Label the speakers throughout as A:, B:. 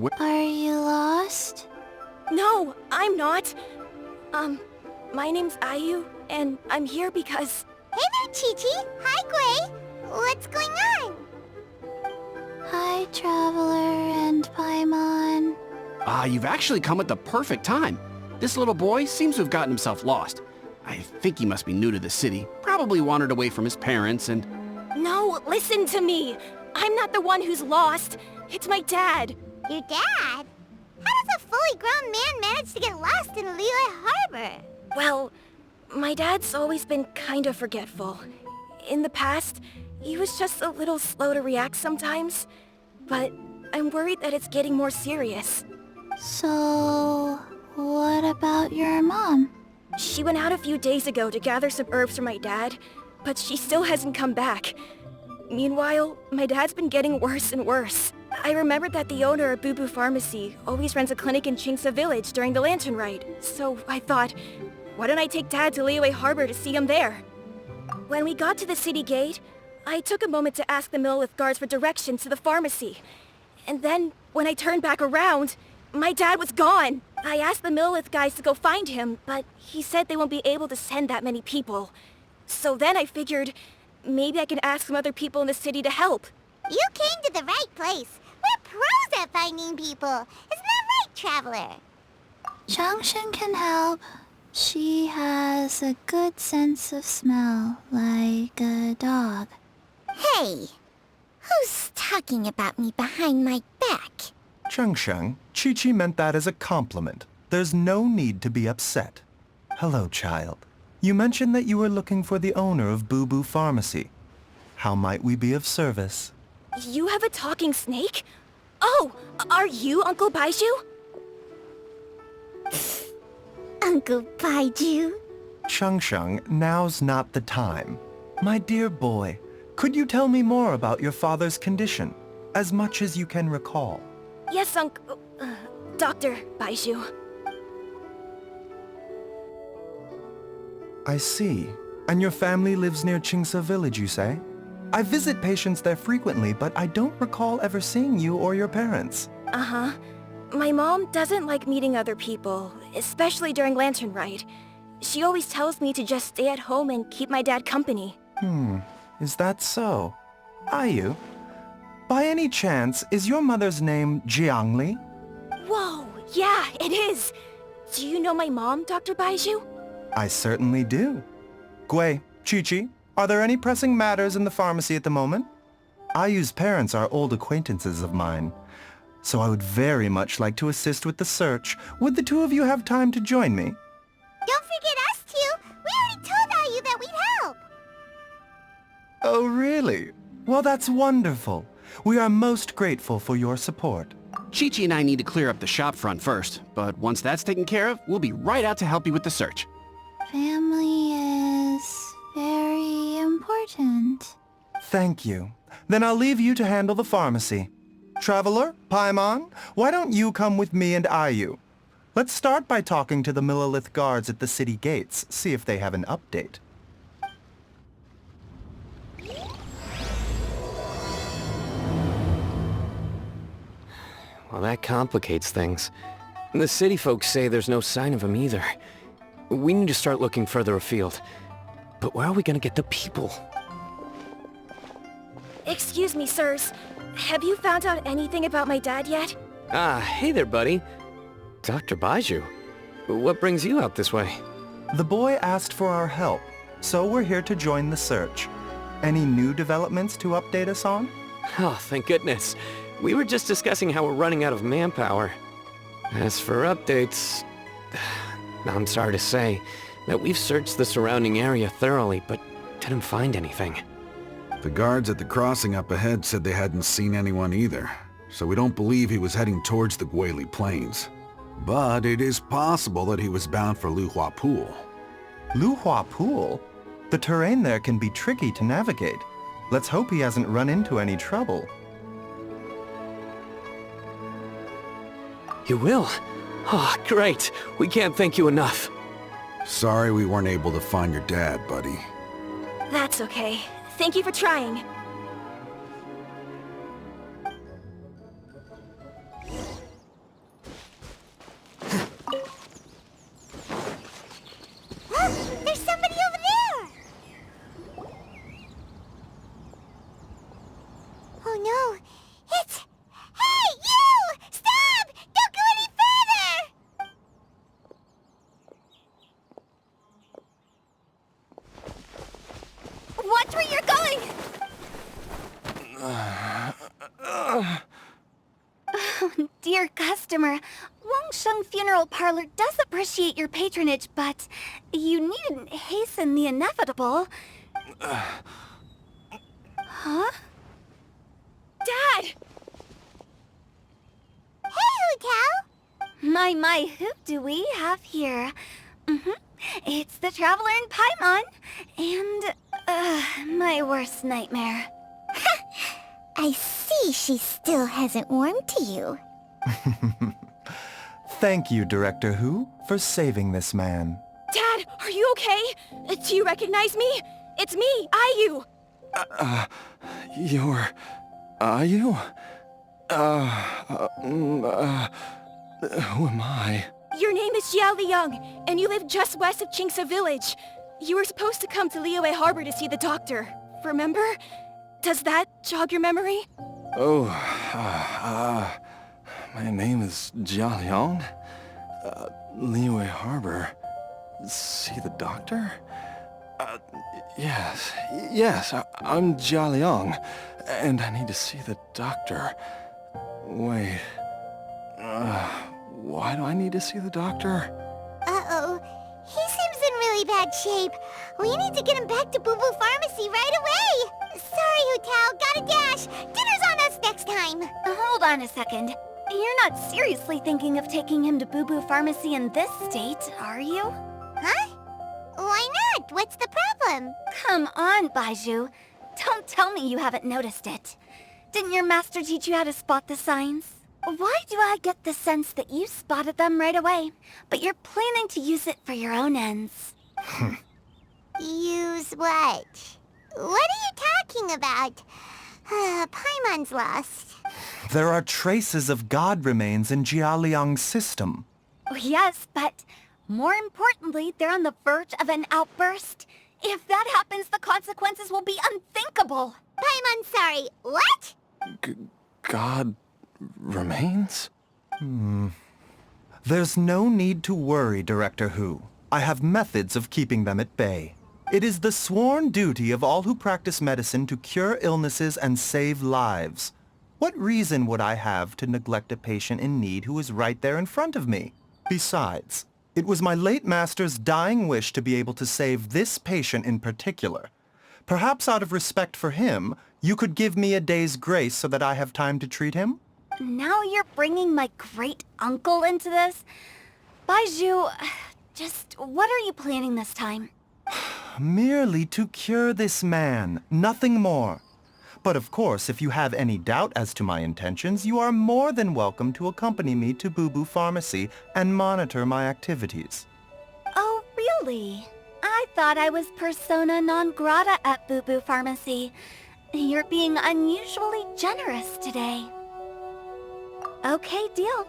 A: Are you lost?
B: No, I'm not. My name's Ayu, and I'm here because...
C: Hey there, Qiqi! Hi, Gui! What's going on?
A: Hi, Traveler and Paimon.
D: You've actually come at the perfect time. This little boy seems to have gotten himself lost. I think he must be new to the city. Probably wandered away from his parents and...
B: No, listen to me! I'm not the one who's lost. It's my dad.
C: Your dad? How does a fully grown man manage to get lost in Liyue Harbor?
B: Well, my dad's always been kind of forgetful. In the past, he was just a little slow to react sometimes. But I'm worried that it's getting more serious.
A: So, what about your mom?
B: She went out a few days ago to gather some herbs for my dad, but she still hasn't come back. Meanwhile, my dad's been getting worse and worse. I remembered that the owner of Bubu Pharmacy always runs a clinic in Qingce Village during the Lantern Ride, so I thought, why don't I take Dad to Liyue Harbor to see him there? When we got to the city gate, I took a moment to ask the Millelith guards for directions to the pharmacy. And then, when I turned back around, my dad was gone. I asked the Millelith guys to go find him, but he said they won't be able to send that many people. So then I figured, maybe I can ask some other people in the city to help.
C: You came to the right place. We're pros at finding people. Isn't that right, Traveler?
A: Genshin can help. She has a good sense of smell, like a dog.
C: Hey, who's talking about me behind my back?
E: Genshin, Qiqi meant that as a compliment. There's no need to be upset. Hello, child. You mentioned that you were looking for the owner of Bubu Pharmacy. How might we be of service?
B: You have a talking snake? Oh, are you Uncle Baizhu?
C: Uncle Baizhu?
E: Genshin, now's not the time. My dear boy, could you tell me more about your father's condition? As much as you can recall.
B: Yes, Dr. Baizhu.
E: I see. And your family lives near Qingce Village, you say? I visit patients there frequently, but I don't recall ever seeing you or your parents.
B: Uh-huh. My mom doesn't like meeting other people, especially during Lantern Ride. She always tells me to just stay at home and keep my dad company.
E: Is that so? Ayu, by any chance, is your mother's name Jiangli?
B: Whoa, yeah, it is! Do you know my mom, Dr. Baizhu?
E: I certainly do. Gui, Qiqi, are there any pressing matters in the pharmacy at the moment? Ayu's parents are old acquaintances of mine, so I would very much like to assist with the search. Would the two of you have time to join me?
C: Don't forget us two! We already told Ayu that we'd help!
E: Oh, really? Well, that's wonderful. We are most grateful for your support.
D: Qiqi and I need to clear up the shop front first, but once that's taken care of, we'll be right out to help you with the search.
A: Family is very important.
E: Thank you. Then I'll leave you to handle the pharmacy. Traveler, Paimon, why don't you come with me and Ayu? Let's start by talking to the Millelith guards at the city gates, see if they have an update.
F: Well, that complicates things. The city folks say there's no sign of him either. We need to start looking further afield. But where are we gonna get the people?
B: Excuse me, sirs. Have you found out anything about my dad yet?
F: Hey there, buddy. Dr. Baizhu. What brings you out this way?
E: The boy asked for our help, so we're here to join the search. Any new developments to update us on?
F: Oh, thank goodness. We were just discussing how we're running out of manpower. As for updates, I'm sorry to say that we've searched the surrounding area thoroughly, but didn't find anything.
G: The guards at the crossing up ahead said they hadn't seen anyone either, so we don't believe he was heading towards the Gui Plains. But it is possible that he was bound for Luhua Pool.
E: Luhua Pool? The terrain there can be tricky to navigate. Let's hope he hasn't run into any trouble.
F: You will? Oh, great. We can't thank you enough.
G: Sorry we weren't able to find your dad, buddy.
B: That's okay. Thank you for trying.
H: Dear customer, Wangsheng Funeral Parlor does appreciate your patronage, but you needn't hasten the inevitable. Huh?
B: Dad!
C: Hey, Hu Tao!
H: My, who do we have here? It's the Traveler and Paimon, and, my worst nightmare.
C: I see she still hasn't warmed to you.
E: Thank you, Director Hu, for saving this man.
B: Dad, are you okay? Do you recognize me? It's me, Ayu!
E: You're... Are you? Who am I?
B: Your name is Jia Liang, and you live just west of Qingce Village. You were supposed to come to Liyue Harbor to see the doctor. Remember? Does that jog your memory?
I: Oh, my name is Jia Liang. Liyue Harbor. See the doctor? Yes, I'm Jia Liang, and I need to see the doctor. Wait, why do I need to see the doctor?
C: Uh-oh. He seems in really bad shape. We need to get him back to Bubu Pharmacy right away. Sorry, Hu Tao. Gotta dash. Dinner's on us next time.
H: Hold on a second. You're not seriously thinking of taking him to Bubu Pharmacy in this state, are you?
C: Huh? Why not? What's the problem?
H: Come on, Baizhu. Don't tell me you haven't noticed it. Didn't your master teach you how to spot the signs? Why do I get the sense that you spotted them right away, but you're planning to use it for your own ends?
C: Use what? What are you talking about? Paimon's lost.
E: There are traces of god remains in Jia Liang's system.
H: Oh, yes, but more importantly, they're on the verge of an outburst. If that happens, the consequences will be unthinkable.
C: Paimon, sorry. What?
I: God remains?
E: There's no need to worry, Director Hu. I have methods of keeping them at bay. It is the sworn duty of all who practice medicine to cure illnesses and save lives. What reason would I have to neglect a patient in need who is right there in front of me? Besides, it was my late master's dying wish to be able to save this patient in particular. Perhaps out of respect for him, you could give me a day's grace so that I have time to treat him?
H: Now you're bringing my great-uncle into this? Baizhu, just what are you planning this time?
E: Merely to cure this man, nothing more. But of course, if you have any doubt as to my intentions, you are more than welcome to accompany me to Bubu Pharmacy and monitor my activities.
H: Oh, really? I thought I was persona non grata at Bubu Pharmacy. You're being unusually generous today. Okay, deal.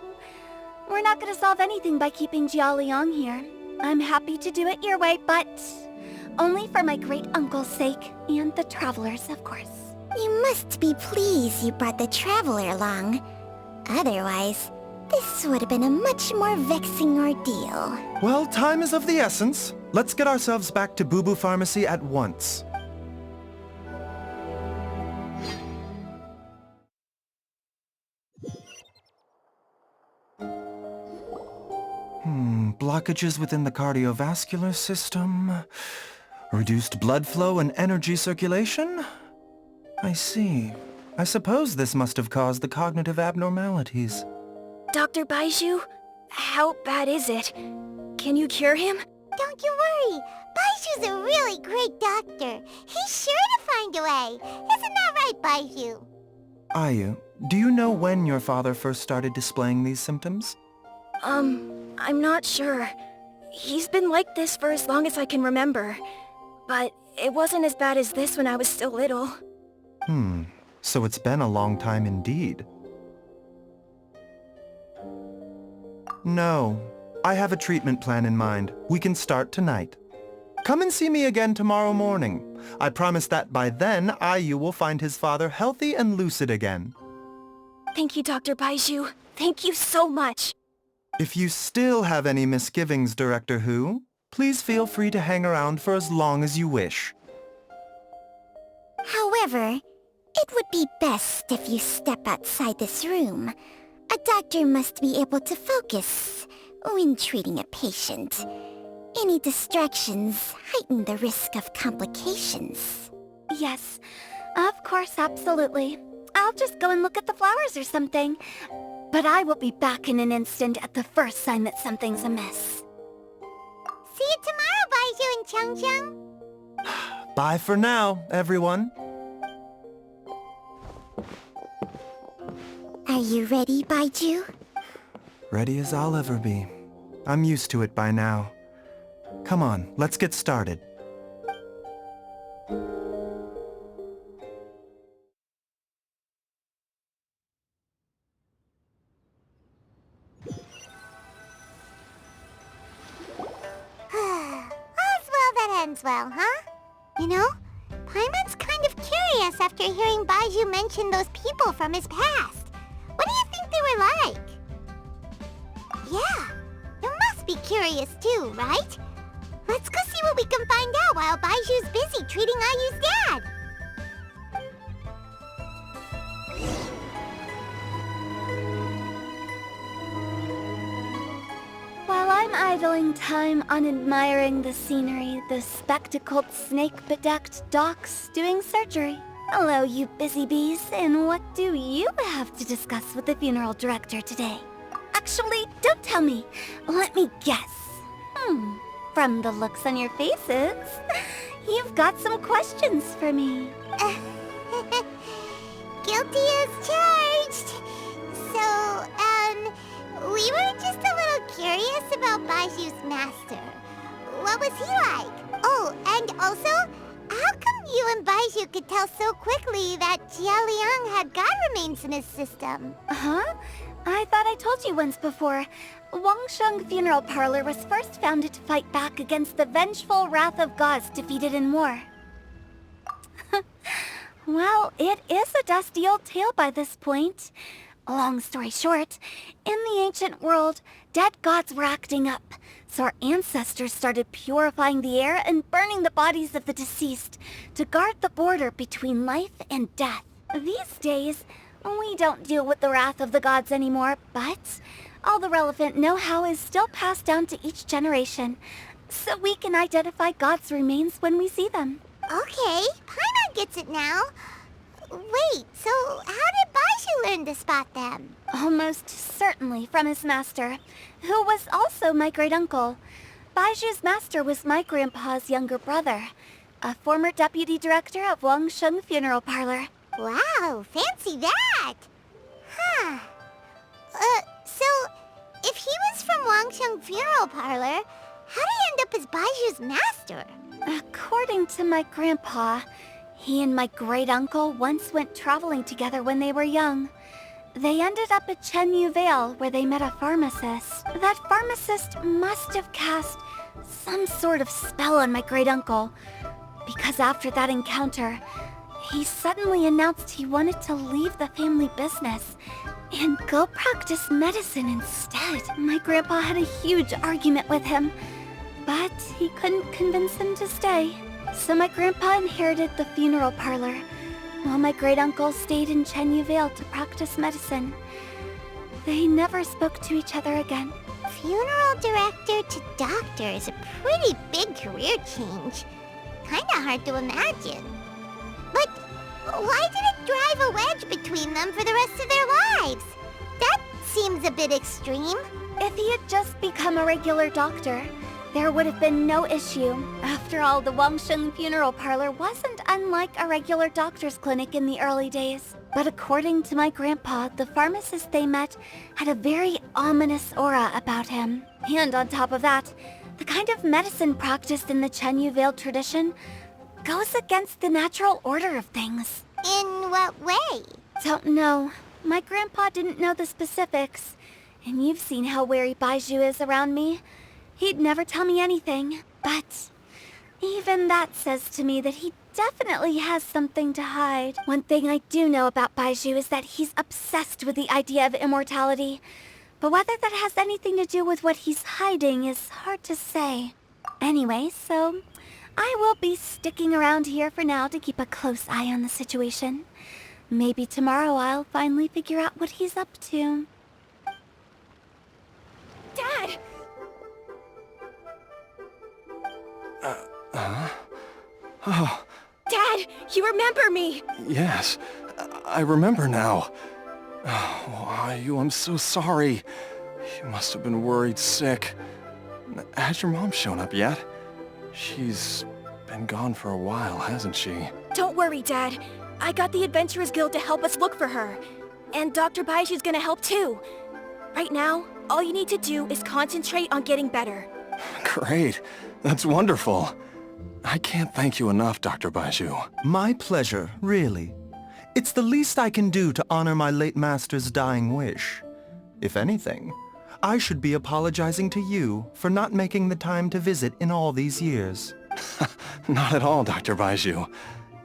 H: We're not gonna solve anything by keeping Jia Liang here. I'm happy to do it your way, but only for my great-uncle's sake, and the Traveler's, of course.
C: You must be pleased you brought the Traveler along. Otherwise, this would have been a much more vexing ordeal.
E: Well, time is of the essence. Let's get ourselves back to Bubu Pharmacy at once. Blockages within the cardiovascular system, reduced blood flow and energy circulation? I see. I suppose this must have caused the cognitive abnormalities.
B: Dr. Baizhu, how bad is it? Can you cure him?
C: Don't you worry. Baizhu's a really great doctor. He's sure to find a way. Isn't that right, Baizhu?
E: Ayu, do you know when your father first started displaying these symptoms?
B: I'm not sure. He's been like this for as long as I can remember. But it wasn't as bad as this when I was still little.
E: So it's been a long time indeed. No, I have a treatment plan in mind. We can start tonight. Come and see me again tomorrow morning. I promise that by then, Ayu will find his father healthy and lucid again.
B: Thank you, Dr. Baizhu. Thank you so much.
E: If you still have any misgivings, Director Hu, please feel free to hang around for as long as you wish.
C: However, it would be best if you step outside this room. A doctor must be able to focus when treating a patient. Any distractions heighten the risk of complications.
H: Yes, of course, absolutely. I'll just go and look at the flowers or something. But I will be back in an instant at the first sign that something's amiss.
C: See you tomorrow, Baizhu and Changcheng.
E: Bye for now, everyone.
C: Are you ready, Baizhu?
E: Ready as I'll ever be. I'm used to it by now. Come on, let's get started.
C: All's well that ends well, huh? You know, Paimon's kind of curious after hearing Baizhu mention those people from his past. What do you think they were like? Yeah, you must be curious too, right? Let's go see what we can find out while Baizhu's busy treating Ayu's dad.
H: While I'm idling time on admiring the scenery, the spectacled snake-bedecked docs doing surgery. Hello, you busy bees, and what do you have to discuss with the funeral director today? Actually, don't tell me. Let me guess. From the looks on your faces, you've got some questions for me.
C: Guilty as charged. So, we were just a little curious about Baizhu's master. What was he like? Oh, and also, how come you and Baizhu could tell so quickly that Jia Liang had god remains in his system?
H: Huh? I thought I told you once before. Wangsheng Funeral Parlor was first founded to fight back against the vengeful wrath of gods defeated in war. Well, it is a dusty old tale by this point. Long story short, in the ancient world, dead gods were acting up, so our ancestors started purifying the air and burning the bodies of the deceased to guard the border between life and death. These days, we don't deal with the wrath of the gods anymore, but all the relevant know-how is still passed down to each generation, so we can identify gods' remains when we see them.
C: Okay, Paimon gets it now. Wait, so how did Baizhu learn to spot them?
H: Almost certainly from his master, who was also my great-uncle. Baizhu's master was my grandpa's younger brother, a former deputy director of Wangsheng Funeral Parlor.
C: Wow, fancy that! Huh. So, if he was from Wangsheng Funeral Parlor, how did he end up as Baizhu's master?
H: According to my grandpa, he and my great-uncle once went traveling together when they were young. They ended up at Chenyu Vale, where they met a pharmacist. That pharmacist must have cast some sort of spell on my great-uncle, because after that encounter, he suddenly announced he wanted to leave the family business and go practice medicine instead. My grandpa had a huge argument with him, but he couldn't convince him to stay. So my grandpa inherited the funeral parlor, while my great-uncle stayed in Chenyu Vale to practice medicine. They never spoke to each other again.
C: Funeral director to doctor is a pretty big career change. Kinda hard to imagine. But why did it drive a wedge between them for the rest of their lives? That seems a bit extreme.
H: If he had just become a regular doctor, there would have been no issue. After all, the Wangsheng Funeral Parlor wasn't unlike a regular doctor's clinic in the early days. But according to my grandpa, the pharmacist they met had a very ominous aura about him. And on top of that, the kind of medicine practiced in the Chenyu Vale tradition goes against the natural order of things.
C: In what way?
H: Don't know. My grandpa didn't know the specifics. And you've seen how wary Baizhu is around me. He'd never tell me anything. But even that says to me that he definitely has something to hide. One thing I do know about Baizhu is that he's obsessed with the idea of immortality. But whether that has anything to do with what he's hiding is hard to say. Anyway, so I will be sticking around here for now to keep a close eye on the situation. Maybe tomorrow I'll finally figure out what he's up to.
B: remember me!
I: Yes, I remember now. Oh, Ayu, I'm so sorry. You must have been worried sick. Has your mom shown up yet? She's been gone for a while, hasn't she?
B: Don't worry, Dad. I got the Adventurers Guild to help us look for her. And Dr. Baizhu's gonna help too. Right now, all you need to do is concentrate on getting better.
I: Great. That's wonderful. I can't thank you enough, Dr. Baizhu.
E: My pleasure, really. It's the least I can do to honor my late master's dying wish. If anything, I should be apologizing to you for not making the time to visit in all these years.
I: Not at all, Dr. Baizhu.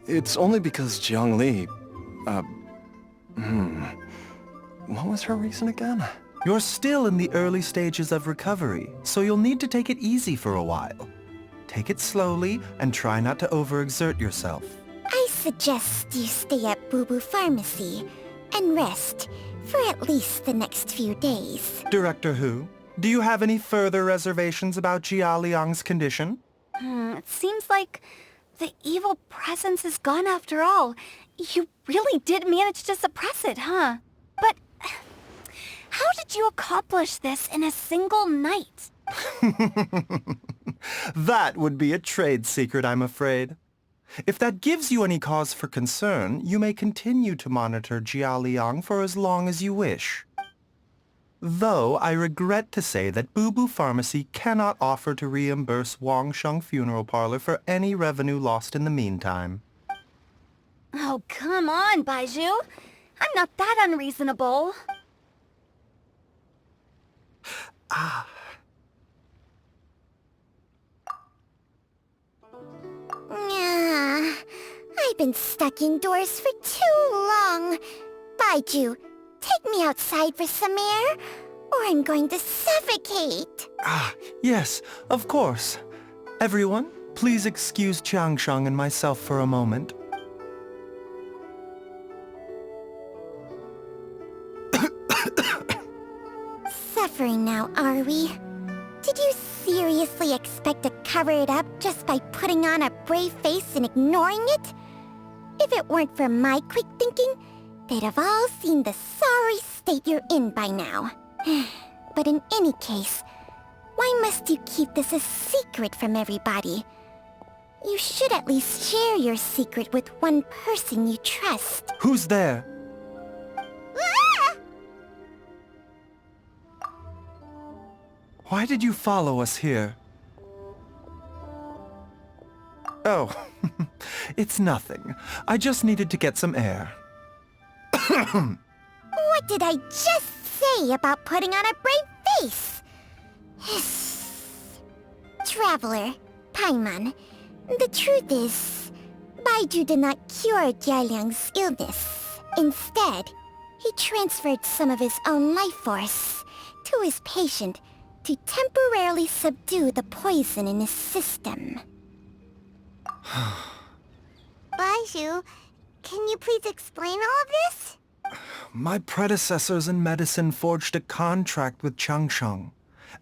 I: It's only because Jiang Li... What was her reason again?
E: You're still in the early stages of recovery, so you'll need to take it easy for a while. Take it slowly and try not to overexert yourself.
C: I suggest you stay at Bubu Pharmacy and rest for at least the next few days.
E: Director Hu, do you have any further reservations about Jia Liang's condition?
H: It seems like the evil presence is gone after all. You really did manage to suppress it, huh? But how did you accomplish this in a single night?
E: That would be a trade secret, I'm afraid. If that gives you any cause for concern, you may continue to monitor Jia Liang for as long as you wish. Though I regret to say that Bubu Pharmacy cannot offer to reimburse Wangsheng Funeral Parlor for any revenue lost in the meantime.
H: Oh, come on, Baizhu. I'm not that unreasonable.
C: I've been stuck indoors for too long. Baizhu, take me outside for some air, or I'm going to suffocate.
E: Yes, of course. Everyone, please excuse Changsheng and myself for a moment.
C: Suffering now, are we? Did you seriously expect to cover it up just by putting on a brave face and ignoring it? If it weren't for my quick thinking, they'd have all seen the sorry state you're in by now. But in any case, why must you keep this a secret from everybody? You should at least share your secret with one person you trust.
E: Who's there? Why did you follow us here? Oh, it's nothing. I just needed to get some air.
C: What did I just say about putting on a brave face? Traveler, Paimon, the truth is, Baizhu did not cure Jialiang's illness. Instead, he transferred some of his own life force to his patient to temporarily subdue the poison in his system. Baizhu, can you please explain all of this?
E: My predecessors in medicine forged a contract with Changsheng.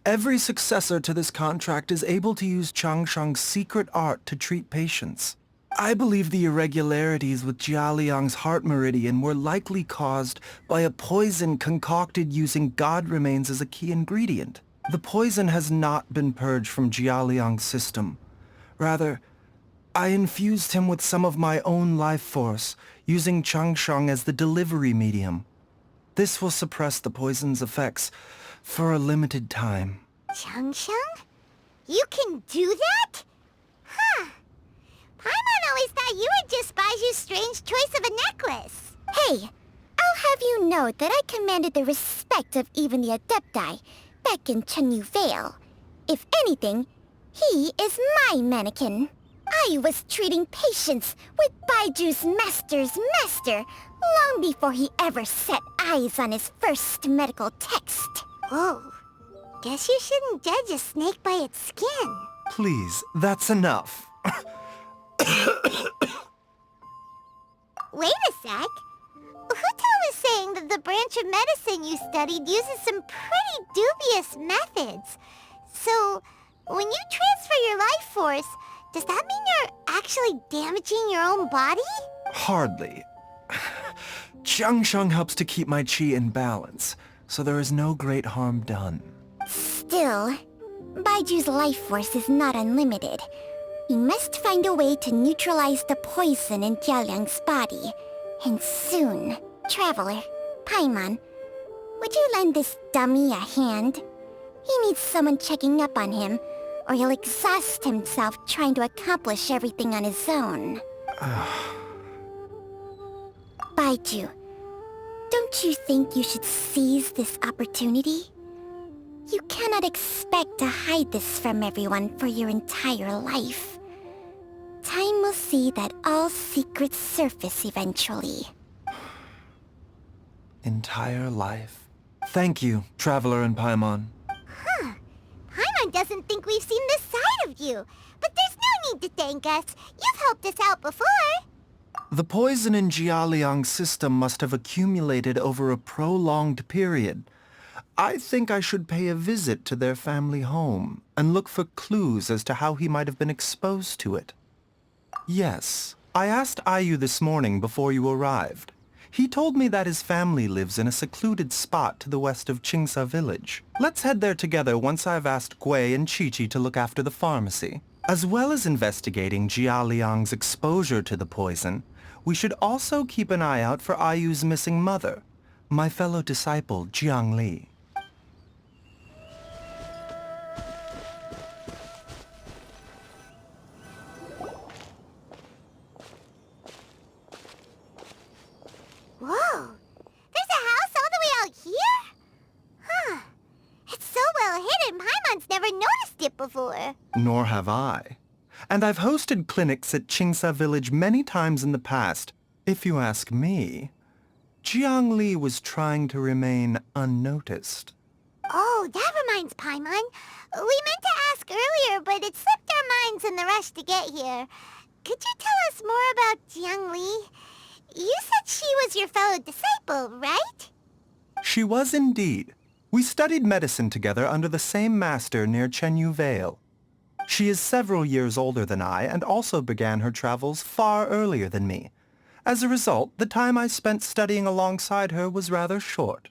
E: Every successor to this contract is able to use Changsheng's secret art to treat patients. I believe the irregularities with Jia Liang's heart meridian were likely caused by a poison concocted using god remains as a key ingredient. The poison has not been purged from Jia Liang's system. Rather, I infused him with some of my own life force, using Changsheng as the delivery medium. This will suppress the poison's effects for a limited time.
C: Changsheng? You can do that? Huh. Paimon always thought you were just Baizhu's strange choice of a necklace. Hey, I'll have you know that I commanded the respect of even the Adepti back in Chenyu Vale. If anything, he is my mannequin. I was treating patients with Baizhu's master's master long before he ever set eyes on his first medical text. Oh, guess you shouldn't judge a snake by its skin.
E: Please, that's enough.
C: Wait a sec. Huto was saying that the branch of medicine you studied uses some pretty dubious methods. So, when you transfer your life force, does that mean you're actually damaging your own body?
E: Hardly. Jiangsheng helps to keep my qi in balance, so there is no great harm done.
C: Still, Baiju's life force is not unlimited. We must find a way to neutralize the poison in Jialiang's body. And soon. Traveler, Paimon, would you lend this dummy a hand? He needs someone checking up on him, or he'll exhaust himself trying to accomplish everything on his own. Baizhu, don't you think you should seize this opportunity? You cannot expect to hide this from everyone for your entire life. Time will see that all secrets surface eventually.
E: Entire life. Thank you, Traveler and Paimon.
C: Paimon doesn't think we've seen this side of you. But there's no need to thank us. You've helped us out before.
E: The poison in Jialiang's system must have accumulated over a prolonged period. I think I should pay a visit to their family home and look for clues as to how he might have been exposed to it. Yes, I asked Ayu this morning before you arrived. He told me that his family lives in a secluded spot to the west of Qingsa village. Let's head there together once I've asked Gui and Qiqi to look after the pharmacy. As well as investigating Jialiang's exposure to the poison, we should also keep an eye out for Ayu's missing mother, my fellow disciple Jiangli.
C: Whoa! There's a house all the way out here? Huh. It's so well hidden, Paimon's never noticed it before.
E: Nor have I. And I've hosted clinics at Qingsa village many times in the past. If you ask me, Jiangli was trying to remain unnoticed.
C: Oh, that reminds Paimon. We meant to ask earlier, but it slipped our minds in the rush to get here. Could you tell us more about Jiangli? You said she was your fellow disciple, right?
E: She was indeed. We studied medicine together under the same master near Chenyu Vale. She is several years older than I and also began her travels far earlier than me. As a result, the time I spent studying alongside her was rather short.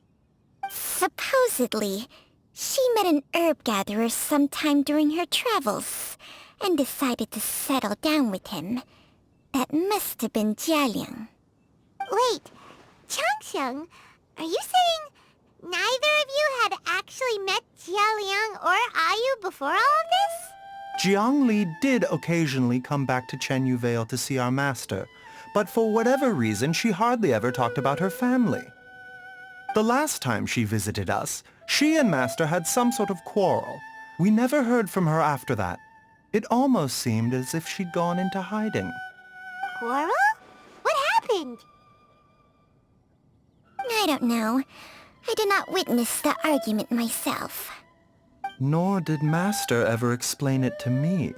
C: Supposedly, she met an herb gatherer sometime during her travels and decided to settle down with him. That must have been Jialiang. Wait, Changsheng, are you saying neither of you had actually met Jialiang or Ayu before all of this?
E: Jiangli did occasionally come back to Chenyu Vale to see our master, but for whatever reason she hardly ever talked about her family. The last time she visited us, she and Master had some sort of quarrel. We never heard from her after that. It almost seemed as if she'd gone into hiding.
C: Quarrel? What happened? I don't know. I did not witness the argument myself.
E: Nor did Master ever explain it to me.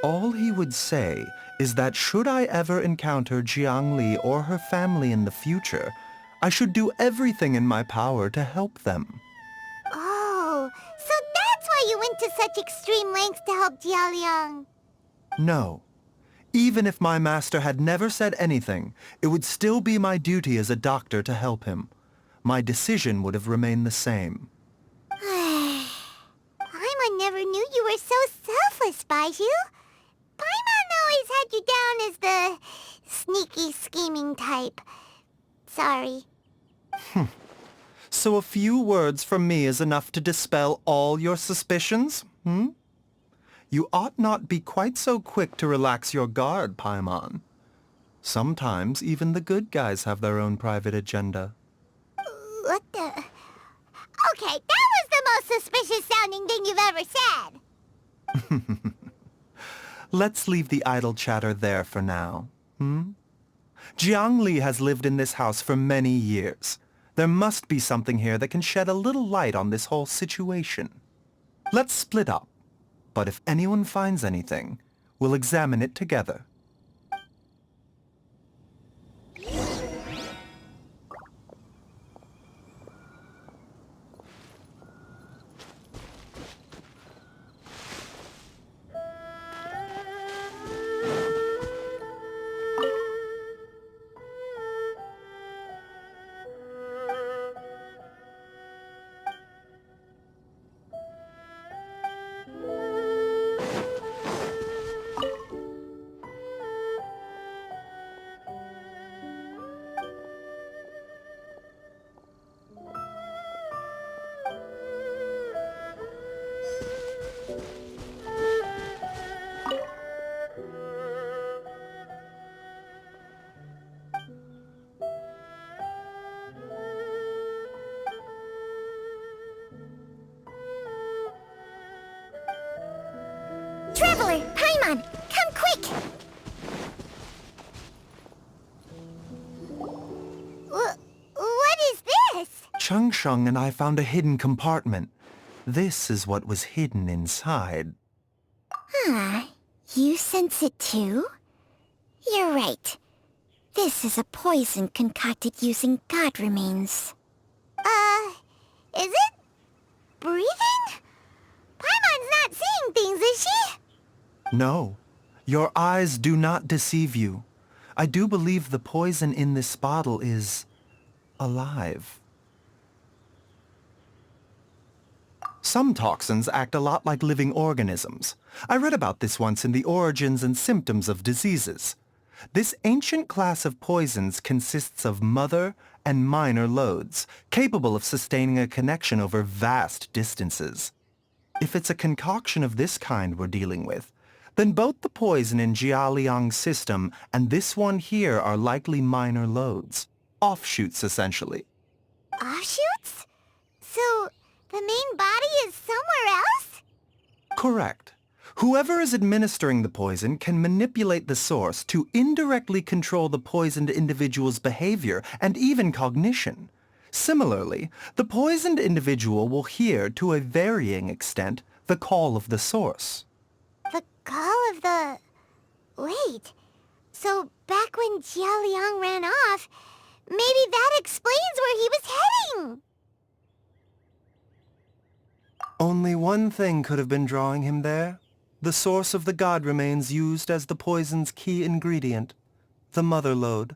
E: All he would say is that should I ever encounter Jiangli or her family in the future, I should do everything in my power to help them.
C: Oh, so that's why you went to such extreme lengths to help Jialiang.
E: No. Even if my master had never said anything, it would still be my duty as a doctor to help him. My decision would have remained the same.
C: Paimon never knew you were so selfless, Baizhu. Paimon always had you down as the sneaky, scheming type. Sorry.
E: So a few words from me is enough to dispel all your suspicions, You ought not be quite so quick to relax your guard, Paimon. Sometimes even the good guys have their own private agenda.
C: What the... Okay, that was the most suspicious-sounding thing you've ever said.
E: Let's leave the idle chatter there for now, Jiangli has lived in this house for many years. There must be something here that can shed a little light on this whole situation. Let's split up. But if anyone finds anything, we'll examine it together.
C: Traveler, Paimon, come quick! What is this?
E: Changsheng and I found a hidden compartment. This is what was hidden inside.
C: Huh. You sense it too? You're right. This is a poison concocted using god remains. Is it? Breathing? Paimon's not seeing things, is she?
E: No, your eyes do not deceive you. I do believe the poison in this bottle is alive. Some toxins act a lot like living organisms. I read about this once in the Origins and Symptoms of Diseases. This ancient class of poisons consists of mother and minor loads, capable of sustaining a connection over vast distances. If it's a concoction of this kind we're dealing with, then both the poison in Jialiang's system and this one here are likely minor loads. Offshoots, essentially.
C: Offshoots? So, the main body is somewhere else?
E: Correct. Whoever is administering the poison can manipulate the source to indirectly control the poisoned individual's behavior and even cognition. Similarly, the poisoned individual will hear, to a varying extent, the call of the source.
C: The call of the... Wait. So, back when Jialiang ran off, maybe that explains where he was heading!
E: Only one thing could have been drawing him there. The source of the god remains used as the poison's key ingredient, the mother lode.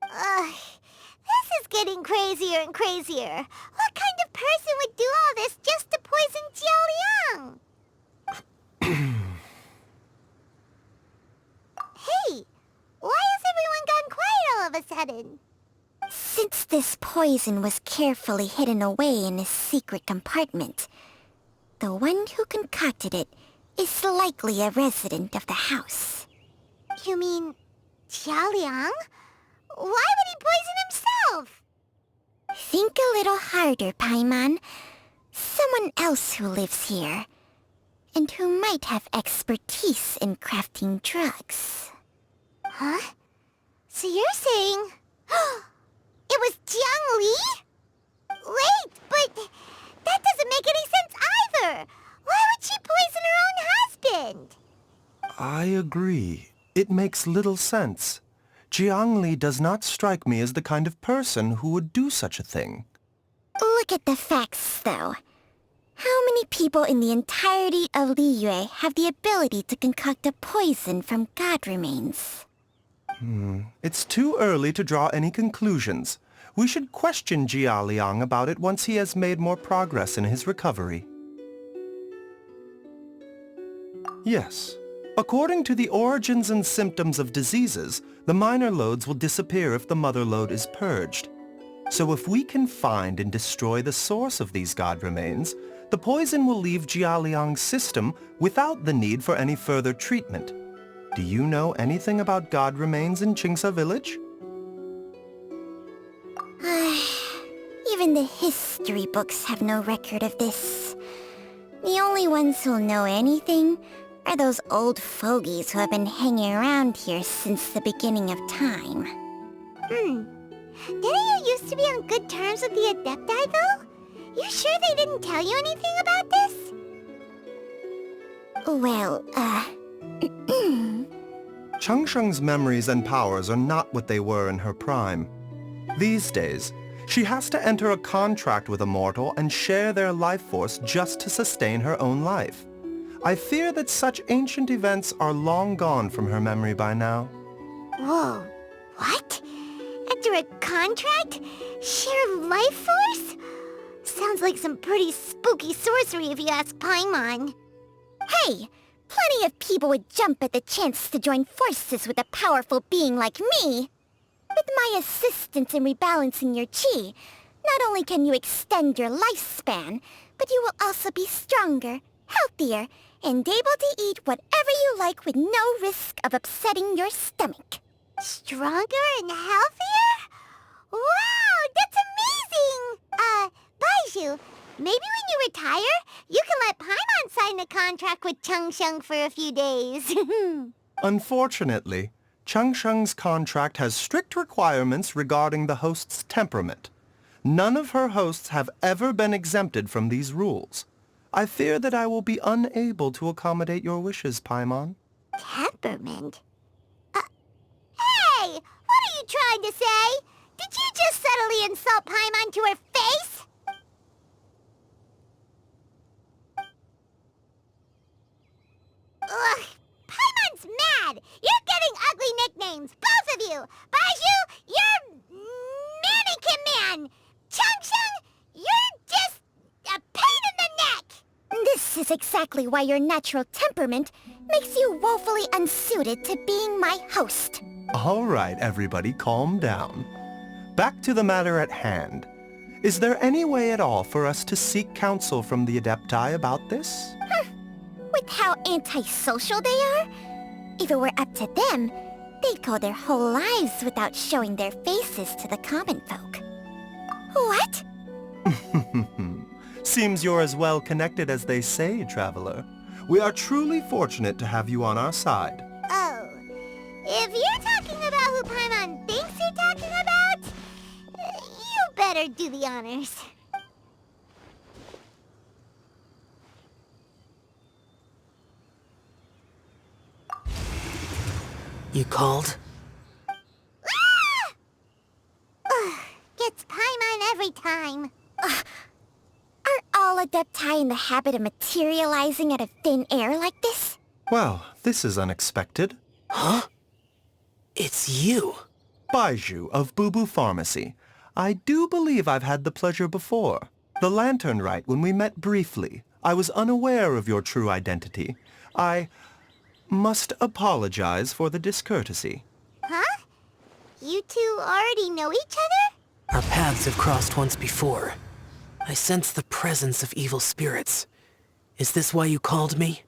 C: This is getting crazier and crazier. What kind of person would do all this just to poison Jialiang? Hey, why has everyone gone quiet all of a sudden? Since this poison was carefully hidden away in a secret compartment, the one who concocted it is likely a resident of the house. You mean Jialiang? Why would he poison himself? Think a little harder, Paimon. Someone else who lives here, and who might have expertise in crafting drugs. Huh? So you're saying... it was Jiang Li? Wait, but that doesn't make any sense either! Why would she poison her own husband?
E: I agree. It makes little sense. Jiang Li does not strike me as the kind of person who would do such a thing.
C: Look at the facts, though. How many people in the entirety of Liyue have the ability to concoct a poison from god remains?
E: It's too early to draw any conclusions. We should question Jialiang about it once he has made more progress in his recovery. Yes. According to the Origins and Symptoms of Diseases, the minor loads will disappear if the mother lode is purged. So if we can find and destroy the source of these god remains, the poison will leave Jialiang's system without the need for any further treatment. Do you know anything about god remains in Qingce village?
C: Even the history books have no record of this. The only ones who'll know anything are those old fogies who have been hanging around here since the beginning of time. Didn't you used to be on good terms with the Adepti, though? You sure they didn't tell you anything about this? Well,
E: Changsheng's memories and powers are not what they were in her prime. These days, she has to enter a contract with a mortal and share their life force just to sustain her own life. I fear that such ancient events are long gone from her memory by now.
C: Whoa, what? Enter a contract? Share life force? Sounds like some pretty spooky sorcery if you ask Paimon. Hey, plenty of people would jump at the chance to join forces with a powerful being like me. With my assistance in rebalancing your chi, not only can you extend your lifespan, but you will also be stronger, healthier, and able to eat whatever you like with no risk of upsetting your stomach. Stronger and healthier? Wow, that's amazing! Baizhu, Maybe when you retire, you can let Paimon sign a contract with Changsheng for a few days.
E: Unfortunately, Changsheng's contract has strict requirements regarding the host's temperament. None of her hosts have ever been exempted from these rules. I fear that I will be unable to accommodate your wishes, Paimon.
C: Temperament? Hey! What are you trying to say? Did you just subtly insult Paimon to her face? Ugh! Paimon's mad! You're getting ugly nicknames, both of you! Baizhu, you're Mannequin Man! Changsheng, you're just a pain in the neck! This is exactly why your natural temperament makes you woefully unsuited to being my host.
E: All right, everybody, calm down. Back to the matter at hand. Is there any way at all for us to seek counsel from the Adepti about this?
C: With how antisocial they are, if it were up to them, they'd go their whole lives without showing their faces to the common folk. What?
E: Seems you're as well connected as they say, Traveler. We are truly fortunate to have you on our side.
C: Oh, if you're talking about who Paimon thinks you're talking about, you better do the honors.
J: You called?
C: Ah! Ugh, gets Paimon every time. Ugh. Are all Adepti in the habit of materializing out of thin air like this?
E: Well, this is unexpected.
J: Huh? It's you.
E: Baizhu of Bubu Pharmacy. I do believe I've had the pleasure before. The Lantern Rite, when we met briefly, I was unaware of your true identity. I must apologize for the discourtesy.
C: Huh? You two already know each other?
J: Our paths have crossed once before. I sense the presence of evil spirits. Is this why you called me?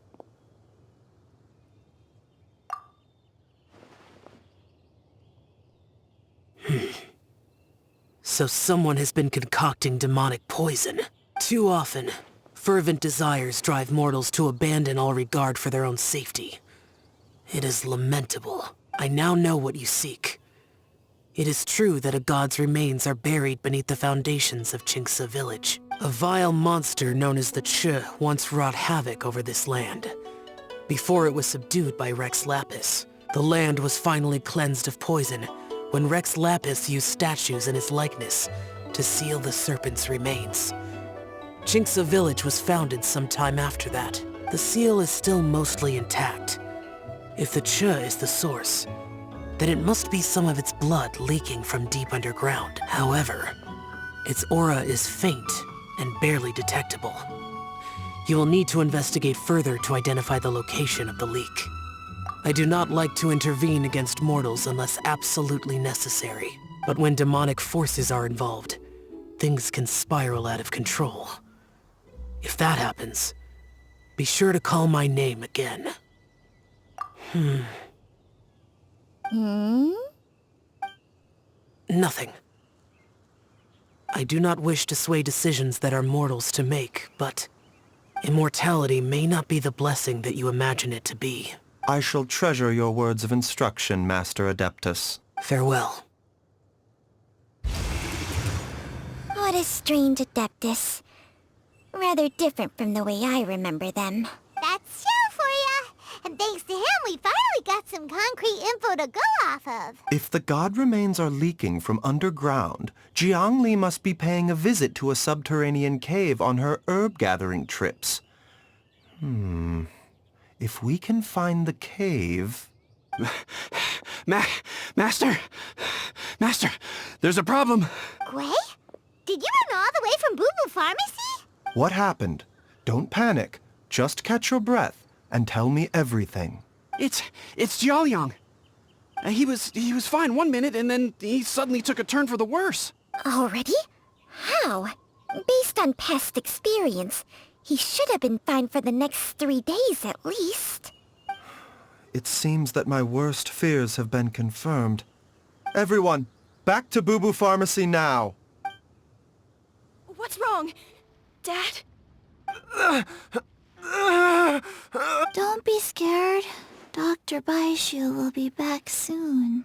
J: So someone has been concocting demonic poison. Too often, fervent desires drive mortals to abandon all regard for their own safety. It is lamentable. I now know what you seek. It is true that a god's remains are buried beneath the foundations of Qiqi village. A vile monster known as the Qiqi once wrought havoc over this land. Before it was subdued by Rex Lapis, the land was finally cleansed of poison when Rex Lapis used statues in his likeness to seal the serpent's remains. Qiqi village was founded some time after that. The seal is still mostly intact. If the Qiqi is the source, then it must be some of its blood leaking from deep underground. However, its aura is faint and barely detectable. You will need to investigate further to identify the location of the leak. I do not like to intervene against mortals unless absolutely necessary. But when demonic forces are involved, things can spiral out of control. If that happens, be sure to call my name again. Nothing. I do not wish to sway decisions that are mortals to make, but immortality may not be the blessing that you imagine it to be.
E: I shall treasure your words of instruction, Master Adeptus.
J: Farewell.
C: What a strange Adeptus. Rather different from the way I remember them. That's so for ya! And thanks to him, we finally got some concrete info to go off of.
E: If the god remains are leaking from underground, Jiangli must be paying a visit to a subterranean cave on her herb-gathering trips. If we can find the cave...
D: Master, there's a problem.
C: Gui? Did you run all the way from Bubu Pharmacy?
E: What happened? Don't panic. Just catch your breath and tell me everything.
D: It's Jiaoliang. He was fine one minute and then he suddenly took a turn for the worse.
C: Already? How? Based on past experience, he should have been fine for the next 3 days at least.
E: It seems that my worst fears have been confirmed. Everyone, back to Bubu Pharmacy now!
B: What's wrong? Dad?
A: Don't be scared. Dr. Baizhu will be back soon.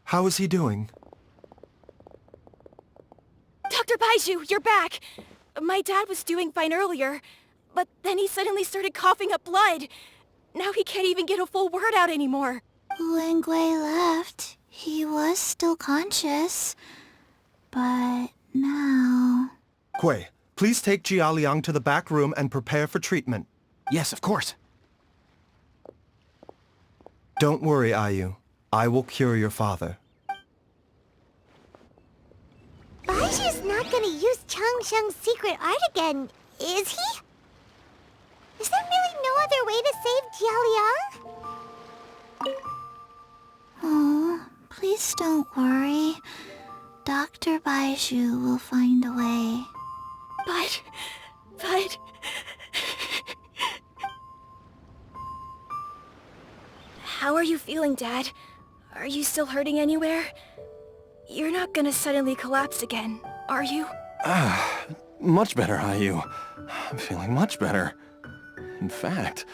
E: How is he doing?
B: Dr. Baizhu, you're back! My dad was doing fine earlier, but then he suddenly started coughing up blood. Now he can't even get a full word out anymore.
A: When Gui left, he was still conscious. But now...
E: Gui, please take Jialiang to the back room and prepare for treatment.
D: Yes, of course.
E: Don't worry, Ayu. I will cure your father.
C: Baizhu's not gonna use Changsheng's secret art again, is he? Is there really no other way to save Jialiang?
A: Oh, please don't worry. Dr. Baizhu will find a way.
B: But... How are you feeling, Dad? Are you still hurting anywhere? You're not gonna suddenly collapse again, are you?
I: Much better, Ayu. I'm feeling much better. In fact,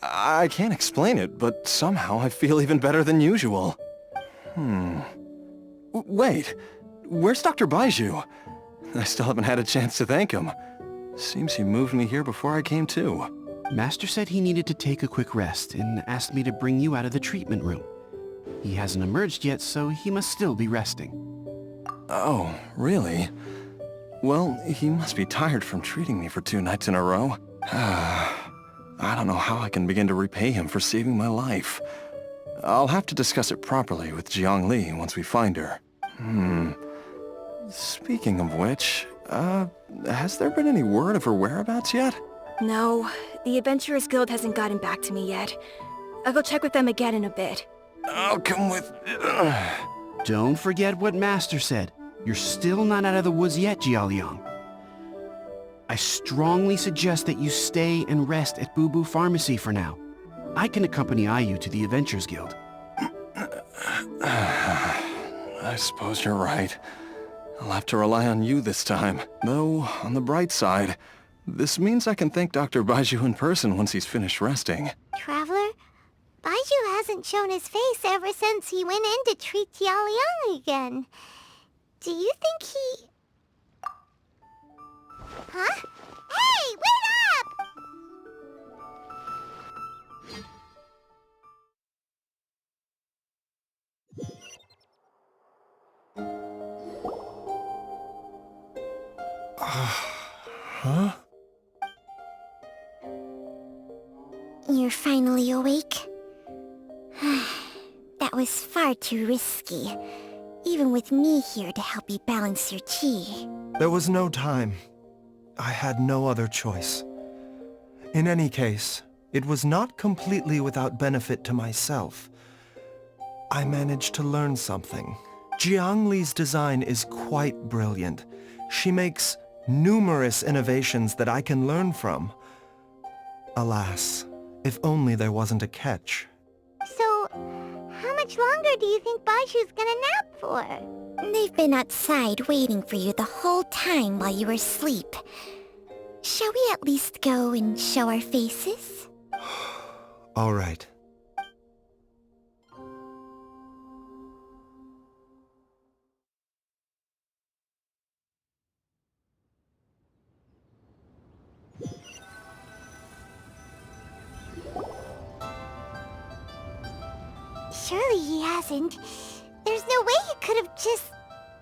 I: I can't explain it, but somehow I feel even better than usual. Wait, where's Dr. Baizhu? I still haven't had a chance to thank him. Seems he moved me here before I came to.
D: Master said he needed to take a quick rest and asked me to bring you out of the treatment room. He hasn't emerged yet, so he must still be resting.
I: Oh, really? Well, he must be tired from treating me for 2 nights in a row. I don't know how I can begin to repay him for saving my life. I'll have to discuss it properly with Jiangli once we find her. Speaking of which, has there been any word of her whereabouts yet?
B: No, the Adventurers Guild hasn't gotten back to me yet. I'll go check with them again in a bit.
I: I'll come with...
D: Don't forget what Master said. You're still not out of the woods yet, Jialiang. I strongly suggest that you stay and rest at Bubu Pharmacy for now. I can accompany Ayu to the Adventurers Guild.
I: I suppose you're right. I'll have to rely on you this time. Though, on the bright side, this means I can thank Dr. Baizhu in person once he's finished resting.
C: Traveler, Baizhu hasn't shown his face ever since he went in to treat Jialiang again. Do you think he... Huh? Hey, wait up!
E: Huh?
C: You're finally awake? That was far too risky. Even with me here to help you balance your chi.
E: There was no time. I had no other choice. In any case, it was not completely without benefit to myself. I managed to learn something. Jiangli's design is quite brilliant. She makes numerous innovations that I can learn from. Alas, if only there wasn't a catch.
C: So, how much longer do you think Baizhu's gonna nap for? They've been outside waiting for you the whole time while you were asleep. Shall we at least go and show our faces?
E: All right.
C: Surely he hasn't. There's no way he could have just...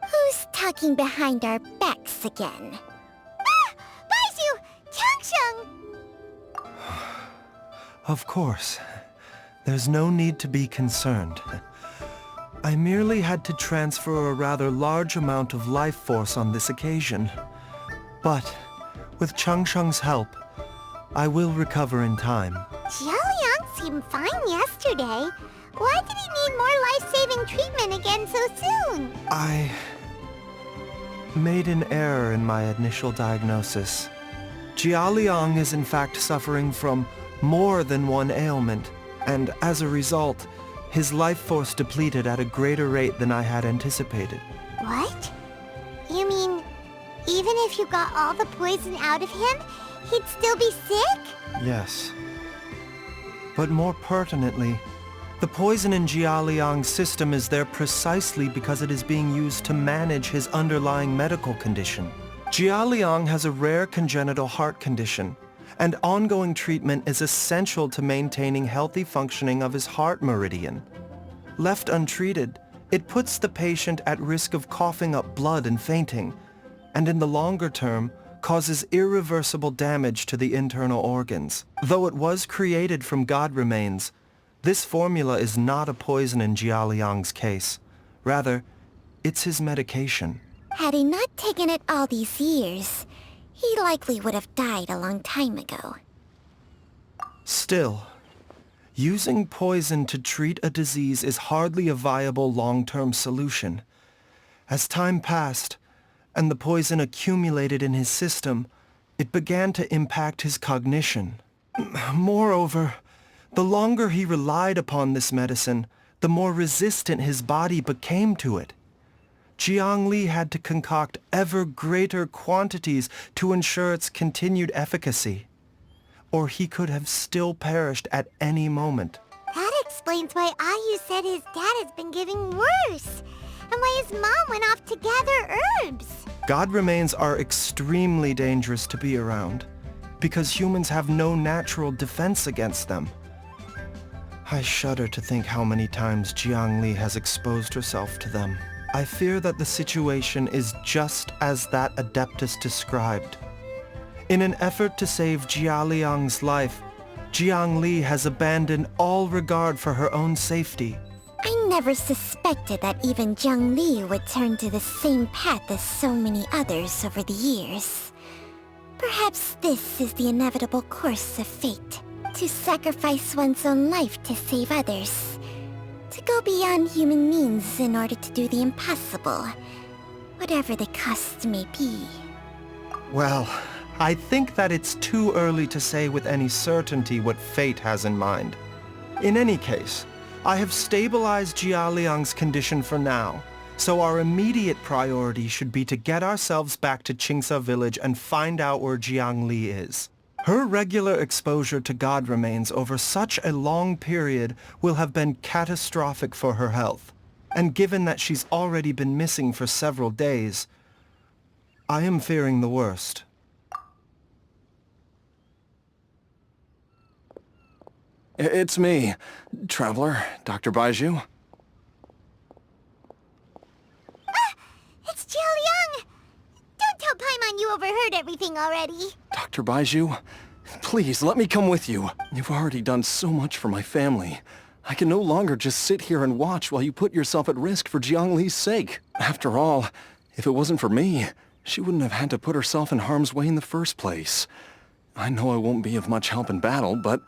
C: Who's talking behind our backs again? Ah! Baizhu! Changsheng!
E: Of course. There's no need to be concerned. I merely had to transfer a rather large amount of life force on this occasion. But, with Changsheng's help, I will recover in time.
C: Jialiang seemed fine yesterday. Why did he need more life-saving treatment again so soon?
E: I made an error in my initial diagnosis. Jialiang is in fact suffering from more than one ailment, and as a result, his life force depleted at a greater rate than I had anticipated.
C: What? You mean, even you got all the poison out of him, he'd still be sick?
E: Yes. But more pertinently, the poison in Jialiang's system is there precisely because it is being used to manage his underlying medical condition. Jialiang has a rare congenital heart condition, and ongoing treatment is essential to maintaining healthy functioning of his heart meridian. Left untreated, it puts the patient at risk of coughing up blood and fainting, and in the longer term, causes irreversible damage to the internal organs. Though it was created from god remains, this formula is not a poison in Jialiang's case. Rather, it's his medication.
C: Had he not taken it all these years, he likely would have died a long time ago.
E: Still, using poison to treat a disease is hardly a viable long-term solution. As time passed, and the poison accumulated in his system, it began to impact his cognition. Moreover, the longer he relied upon this medicine, the more resistant his body became to it. Jiang Li had to concoct ever greater quantities to ensure its continued efficacy, or he could have still perished at any moment.
C: That explains why Ayu said his dad has been getting worse, and why his mom went off to gather herbs.
E: God remains are extremely dangerous to be around, because humans have no natural defense against them. I shudder to think how many times Jiang Li has exposed herself to them. I fear that the situation is just as that Adeptus described. In an effort to save Jialiang's life, Jiang Li has abandoned all regard for her own safety.
C: I never suspected that even Jiang Li would turn to the same path as so many others over the years. Perhaps this is the inevitable course of fate. To sacrifice one's own life to save others. To go beyond human means in order to do the impossible. Whatever the cost may be.
E: Well, I think that it's too early to say with any certainty what fate has in mind. In any case, I have stabilized Jialiang's condition for now, so our immediate priority should be to get ourselves back to Qingsa village and find out where Jiang Li is. Her regular exposure to god remains over such a long period will have been catastrophic for her health, and given that she's already been missing for several days, I am fearing the worst.
I: It's me, Traveler, Dr. Baizhu.
C: It's Jialiang! Don't tell Paimon you overheard everything already.
I: Dr. Baizhu, please let me come with you. You've already done so much for my family. I can no longer just sit here and watch while you put yourself at risk for Jiang Li's sake. After all, if it wasn't for me, she wouldn't have had to put herself in harm's way in the first place. I know I won't be of much help in battle, but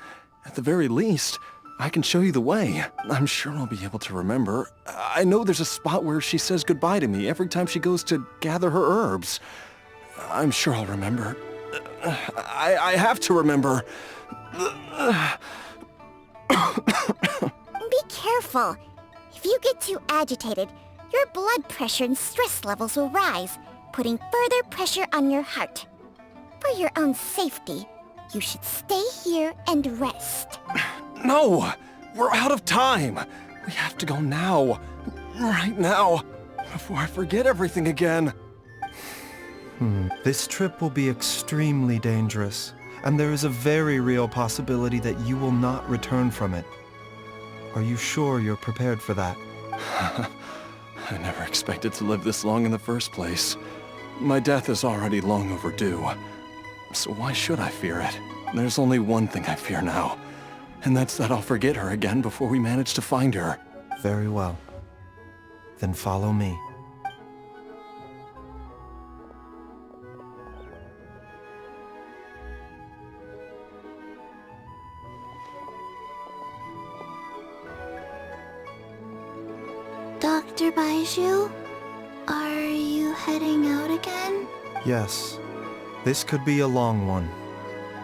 I: at the very least, I can show you the way. I'm sure I'll be able to remember. I know there's a spot where she says goodbye to me every time she goes to gather her herbs. I'm sure I'll remember. I have to remember.
C: Be careful. If you get too agitated, your blood pressure and stress levels will rise, putting further pressure on your heart. For your own safety, you should stay here and rest.
I: No! We're out of time! We have to go now. Right now. Before I forget everything again.
E: This trip will be extremely dangerous, and there is a very real possibility that you will not return from it. Are you sure you're prepared for that?
I: I never expected to live this long in the first place. My death is already long overdue. So why should I fear it? There's only one thing I fear now, and that's that I'll forget her again before we manage to find her.
E: Very well. Then follow me.
A: Dr. Baizhu, are you heading out again?
E: Yes. This could be a long one.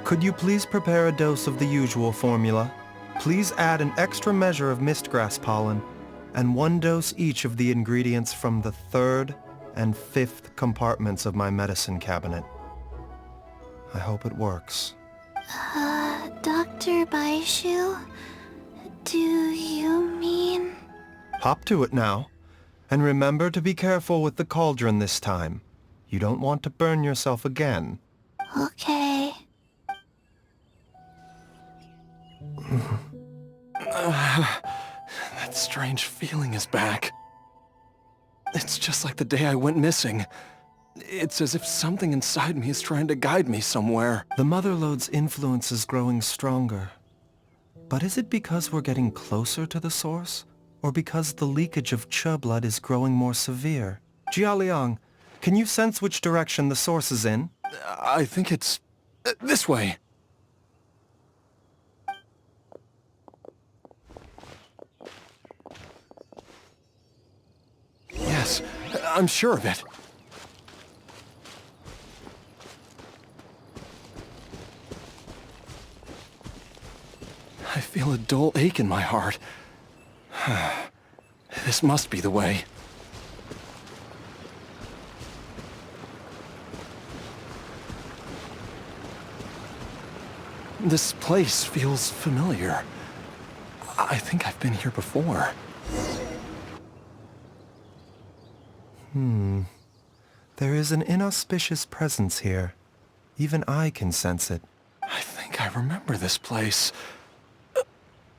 E: Could you please prepare a dose of the usual formula? Please add an extra measure of mistgrass pollen, and 1 dose each of the ingredients from the 3rd, and 5th compartments of my medicine cabinet. I hope it works.
A: Dr. Baizhu? Do you mean...
E: Hop to it now. And remember to be careful with the cauldron this time. You don't want to burn yourself again.
A: Okay.
I: That strange feeling is back. It's just like the day I went missing. It's as if something inside me is trying to guide me somewhere.
E: The Motherlode's influence is growing stronger. But is it because we're getting closer to the source? Or because the leakage of Che blood is growing more severe? Jialiang, can you sense which direction the source is in?
I: I think it's... this way. Yes, I'm sure of it. I feel a dull ache in my heart. This must be the way. This place feels familiar. I think I've been here before.
E: There is an inauspicious presence here. Even I can sense it.
I: I think I remember this place.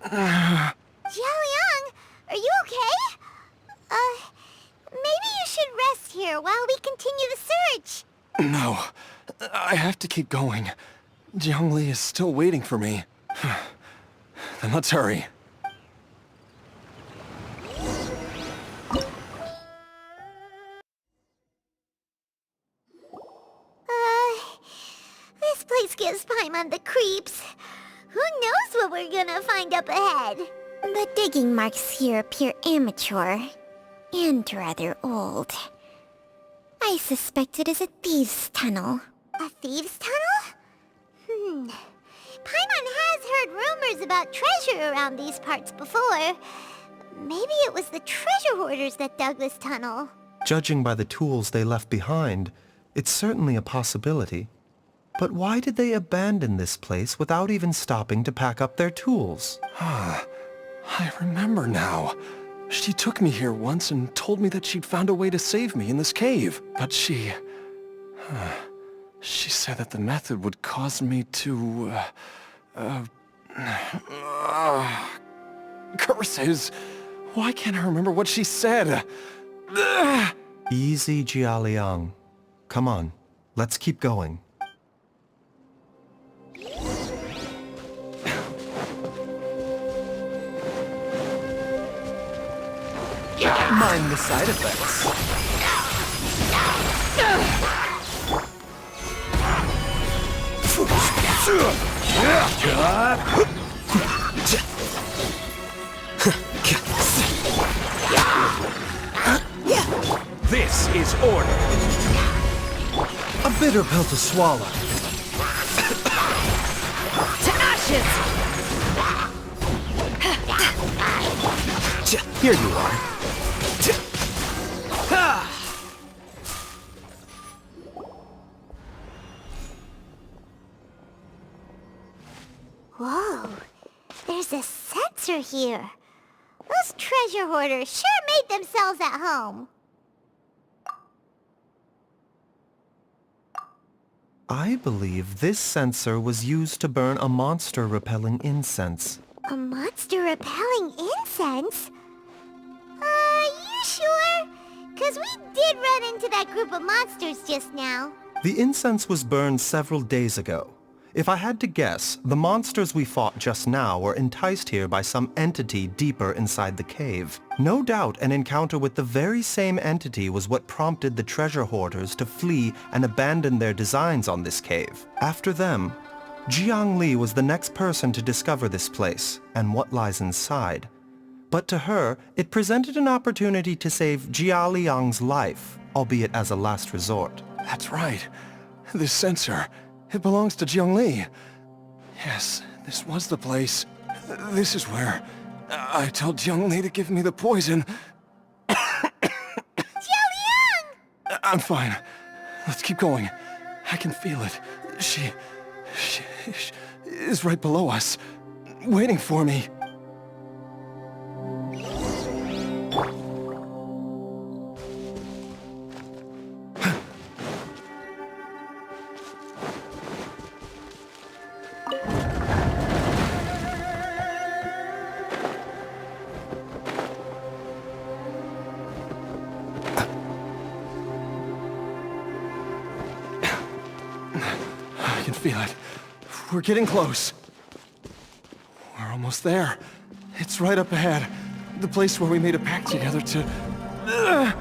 C: Jialiang, are you okay? Maybe you should rest here while we continue the search.
I: No, I have to keep going. Jiangli is still waiting for me. Then let's hurry.
C: This place gives Paimon the creeps. Who knows what we're gonna find up ahead? The digging marks here appear amateur and rather old. I suspect it is a thieves' tunnel. A thieves' tunnel? Paimon has heard rumors about treasure around these parts before. Maybe it was the treasure hoarders that dug this tunnel.
E: Judging by the tools they left behind, it's certainly a possibility. But why did they abandon this place without even stopping to pack up their tools?
I: I remember now. She took me here once and told me that she'd found a way to save me in this cave. But she said that the method would cause me to... curses! Why can't I remember what she said?
E: Easy, Jialiang. Come on, let's keep going.
K: Mind the side effects.
L: This is order.
E: A bitter pill to swallow.
B: To ashes!
E: Here you are.
C: Whoa, there's a sensor here. Those treasure hoarders sure made themselves at home.
E: I believe this sensor was used to burn a monster-repelling incense.
C: A monster repelling incense? You sure? 'Cause we did run into that group of monsters just now.
E: The incense was burned several days ago. If I had to guess, the monsters we fought just now were enticed here by some entity deeper inside the cave. No doubt an encounter with the very same entity was what prompted the treasure hoarders to flee and abandon their designs on this cave. After them, Jiangli was the next person to discover this place and what lies inside. But to her, it presented an opportunity to save Jialiang's life, albeit as a last resort.
I: That's right. This sensor, it belongs to Jiangli. Yes, this was the place. This is where I told Jiangli to give me the poison.
C: Jialiang!
I: I'm fine. Let's keep going. I can feel it. She is right below us, waiting for me. I can feel it. We're getting close. We're almost there. It's right up ahead. The place where we made a pact together to...
C: Aha!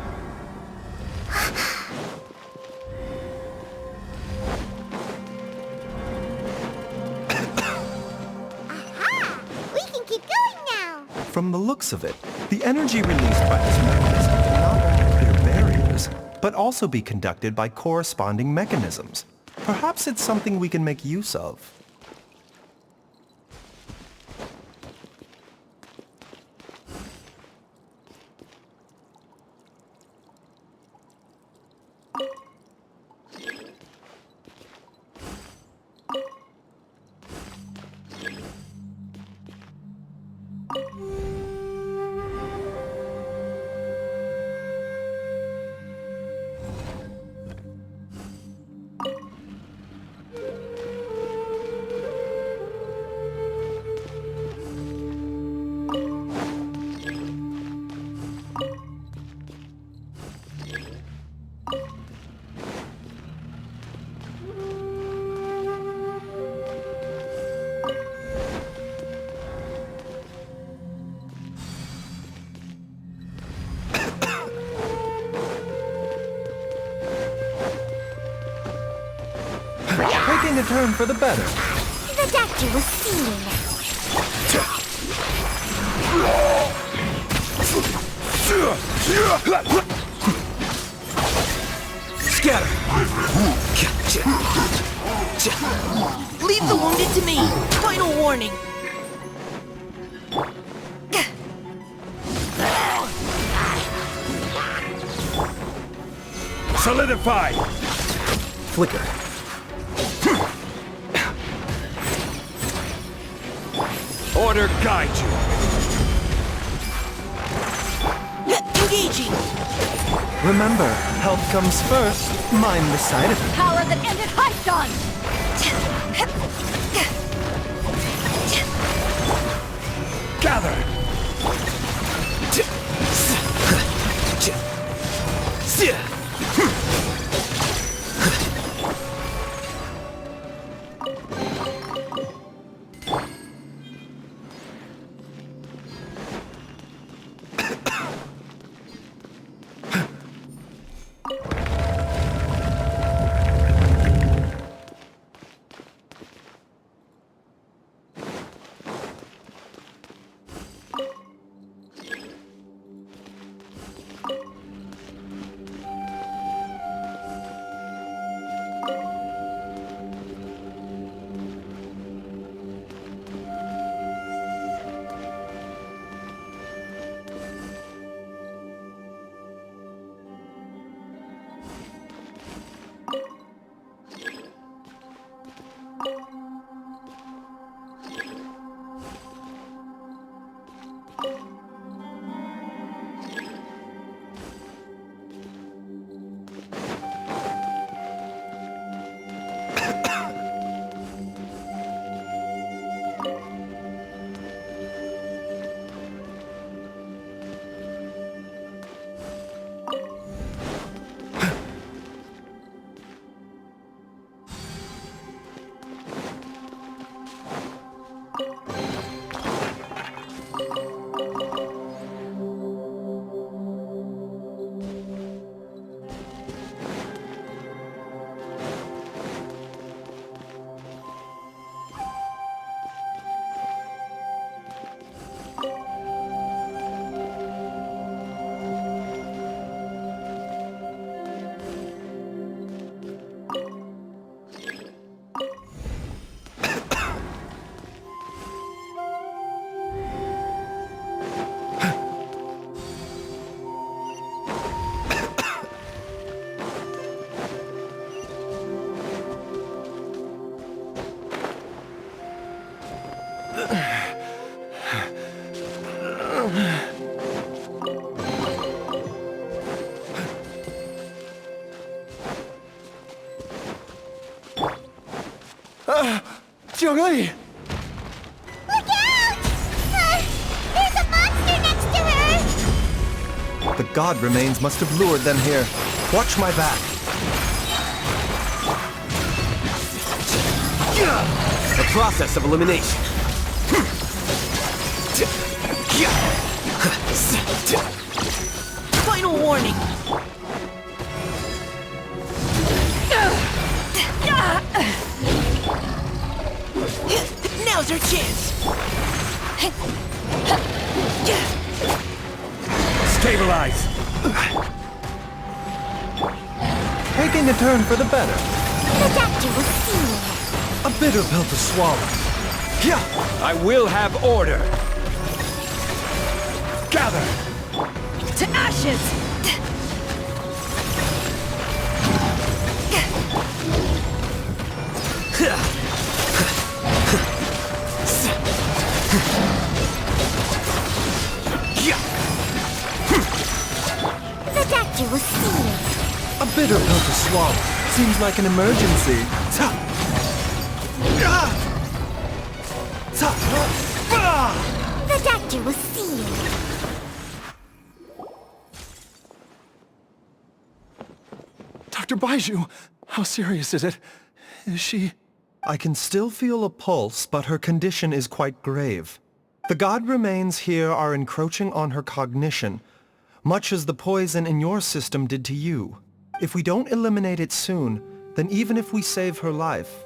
C: We can keep going now!
E: From the looks of it, the energy released by this mechanism can not only clear barriers, but also be conducted by corresponding mechanisms. Perhaps it's something we can make use of. Taking a turn for the better.
C: The doctor will see you now.
L: Scatter!
J: Leave the wounded to me! Final warning!
L: Solidify!
K: Flicker.
L: Order guide you.
J: Engaging!
E: Remember, health comes first. Mind the side effects.
H: Power that ended Hypedon!
L: Gather!
I: Jiangli!
C: Look out! There's a monster next to her!
E: The god remains must have lured them here. Watch my back.
K: The process of elimination.
J: Final warning! Now's our chance!
L: Stabilize!
E: Taking a turn for the better.
C: The doctor will see you.
E: A bitter pill to swallow.
L: I will have order! Gather!
B: To ashes!
C: The doctor will see you.
E: A bitter pill to swallow. Seems like an emergency.
C: The doctor will see you.
I: Dr. Baizhu, how serious is it? Is she...
E: I can still feel a pulse, but her condition is quite grave. The god remains here are encroaching on her cognition, much as the poison in your system did to you. If we don't eliminate it soon, then even if we save her life,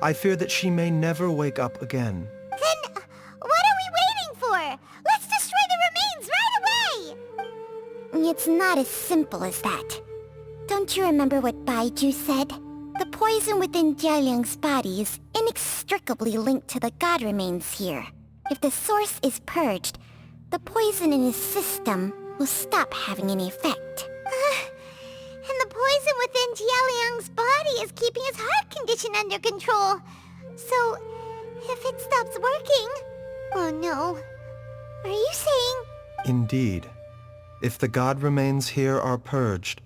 E: I fear that she may never wake up again.
C: Then, what are we waiting for? Let's destroy the remains right away! It's not as simple as that. Don't you remember what Baizhu said? The poison within Jialiang's body is inextricably linked to the god remains here. If the source is purged, the poison in his system will stop having any effect. And the poison within Jialiang's body is keeping his heart condition under control. So, if it stops working... Oh no. Are you saying...
E: Indeed. If the god remains here are purged,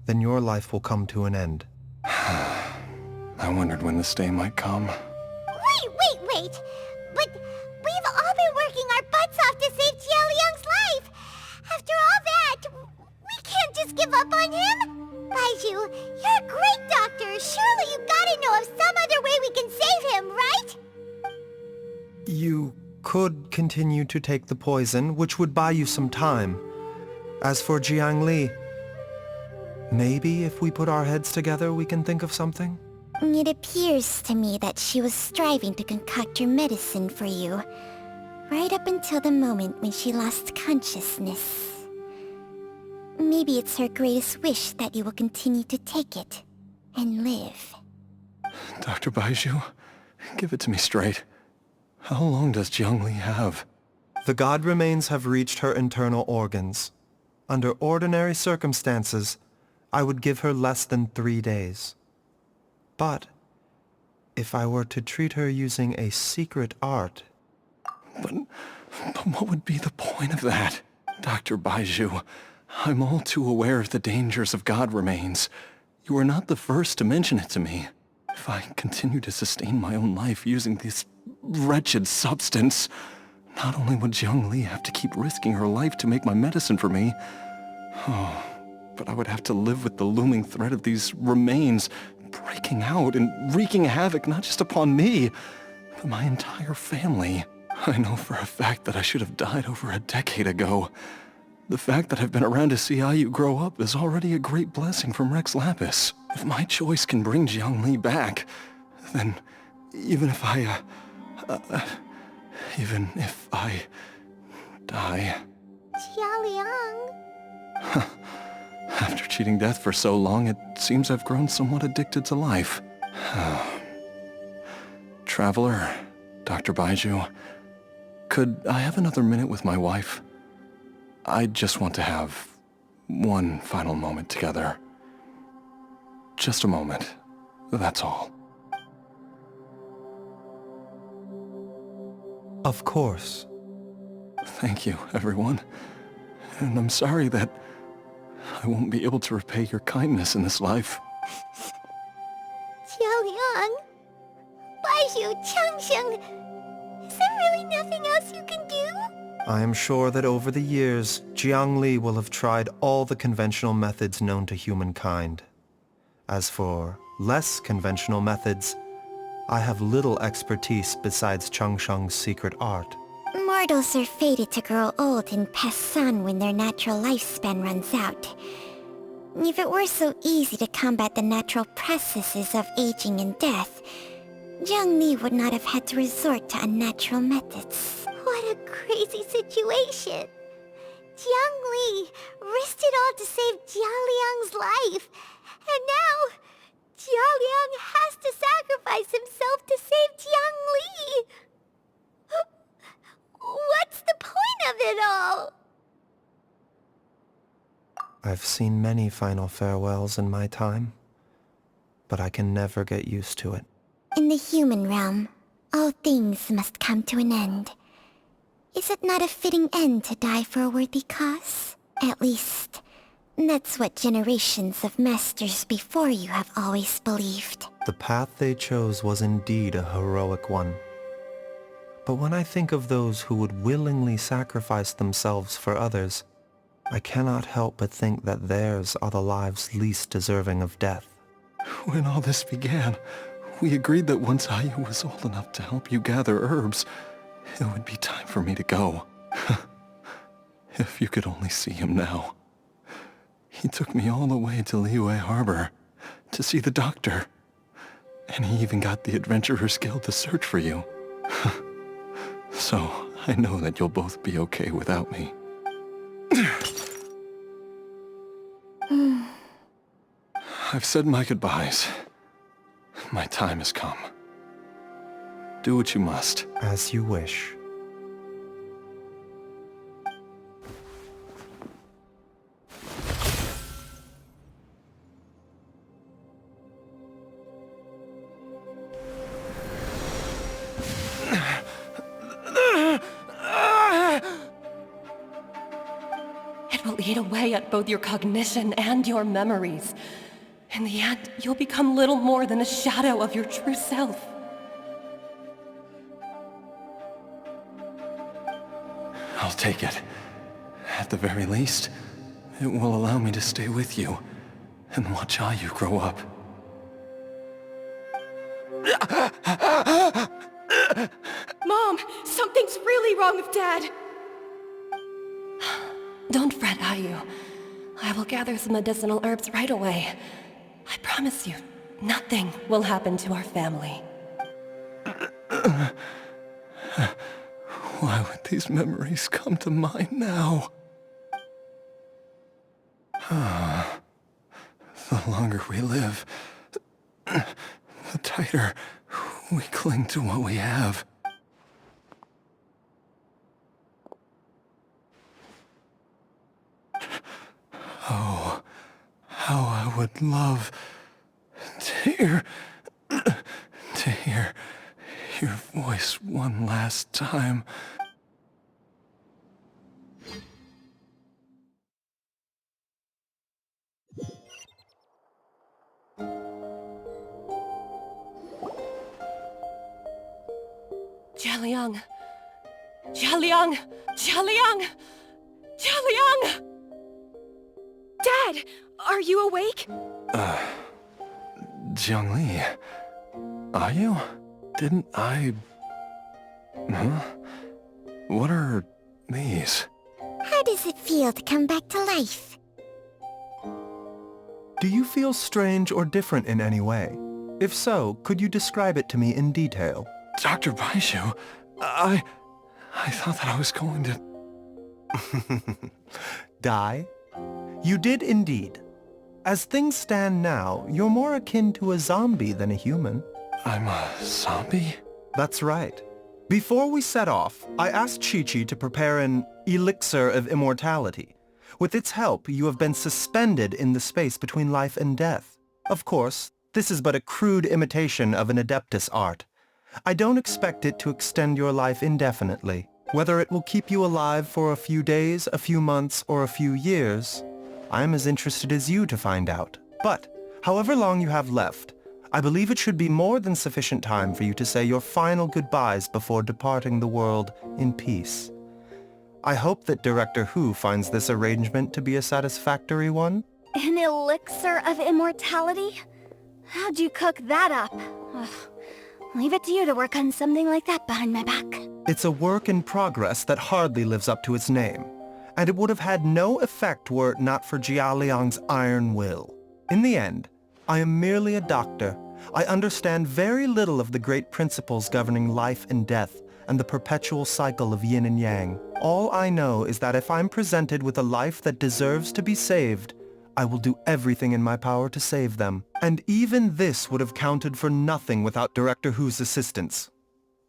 E: then your life will come to an end.
I: I wondered when this day might come.
C: Wait! But we've all been working our butts off to save Jialiang's life! After all that, we can't just give up on him! Baizhu, you're a great doctor! Surely you gotta know of some other way we can save him, right?
E: You could continue to take the poison, which would buy you some time. As for Jiangli, maybe if we put our heads together we can think of something?
C: It appears to me that she was striving to concoct your medicine for you, right up until the moment when she lost consciousness. Maybe it's her greatest wish that you will continue to take it, and live.
I: Dr. Baizhu, give it to me straight. How long does Jiangli have?
E: The god remains have reached her internal organs. Under ordinary circumstances, I would give her less than 3 days. But if I were to treat her using a secret art...
I: But what would be the point of that? Dr. Baizhu, I'm all too aware of the dangers of god remains. You are not the first to mention it to me. If I continue to sustain my own life using this wretched substance, not only would Jiangli have to keep risking her life to make my medicine for me, but I would have to live with the looming threat of these remains breaking out and wreaking havoc not just upon me, but my entire family. I know for a fact that I should have died over a decade ago. The fact that I've been around to see how you grow up is already a great blessing from Rex Lapis. If my choice can bring Jiangli back, then even if I die...
C: Jialiang...
I: After cheating death for so long, it seems I've grown somewhat addicted to life. Traveler, Dr. Baizhu, could I have another minute with my wife? I just want to have one final moment together. Just a moment, that's all.
E: Of course.
I: Thank you, everyone. And I'm sorry that I won't be able to repay your kindness in this life.
C: Jialiang... Baizhu... Baizhu, Changsheng. Is there really nothing else you can do?
E: I am sure that over the years, Jiangli will have tried all the conventional methods known to humankind. As for less conventional methods, I have little expertise besides Changsheng's secret art.
C: Mortals are fated to grow old and pass on when their natural lifespan runs out. If it were so easy to combat the natural processes of aging and death, Jiangli would not have had to resort to unnatural methods. What a crazy situation! Jiangli risked it all to save Jialiang's life, and now Jialiang has to sacrifice himself to save Jiangli! What's the point of it all?
E: I've seen many final farewells in my time, but I can never get used to it.
C: In the human realm, all things must come to an end. Is it not a fitting end to die for a worthy cause? At least, that's what generations of masters before you have always believed.
E: The path they chose was indeed a heroic one. But when I think of those who would willingly sacrifice themselves for others, I cannot help but think that theirs are the lives least deserving of death.
I: When all this began, we agreed that once Ayu was old enough to help you gather herbs, it would be time for me to go. If you could only see him now. He took me all the way to Liyue Harbor to see the doctor. And he even got the Adventurers Guild to search for you. So, I know that you'll both be okay without me. I've said my goodbyes. My time has come. Do what you must.
E: As you wish.
M: It will eat away at both your cognition and your memories. In the end, you'll become little more than a shadow of your true self.
I: I'll take it. At the very least, it will allow me to stay with you and watch Ayu grow up.
M: Mom, something's really wrong with Dad. Don't fret, Ayu. I will gather some medicinal herbs right away. I promise you, nothing will happen to our family.
I: Why would these memories come to mind now? The longer we live, the tighter we cling to what we have. Oh, how I would love to hear your voice one last time.
M: Jialiang! Jialiang! Jialiang! Jialiang!
B: Dad, are you awake?
I: Jiangli, are you? Didn't I... Huh? What are these?
C: How does it feel to come back to life?
E: Do you feel strange or different in any way? If so, could you describe it to me in detail?
I: Dr. Baizhu, I thought that I was going to...
E: Die? You did indeed. As things stand now, you're more akin to a zombie than a human.
I: I'm a zombie?
E: That's right. Before we set off, I asked Qiqi to prepare an elixir of immortality. With its help, you have been suspended in the space between life and death. Of course, this is but a crude imitation of an Adeptus art. I don't expect it to extend your life indefinitely. Whether it will keep you alive for a few days, a few months, or a few years, I'm as interested as you to find out. But, however long you have left, I believe it should be more than sufficient time for you to say your final goodbyes before departing the world in peace. I hope that Director Hu finds this arrangement to be a satisfactory one.
H: An elixir of immortality? How'd you cook that up? Ugh. Leave it to you to work on something like that behind my back.
E: It's a work in progress that hardly lives up to its name, and it would have had no effect were it not for Jia Liang's iron will. In the end, I am merely a doctor. I understand very little of the great principles governing life and death and the perpetual cycle of yin and yang. All I know is that if I'm presented with a life that deserves to be saved, I will do everything in my power to save them. And even this would have counted for nothing without Director Hu's assistance.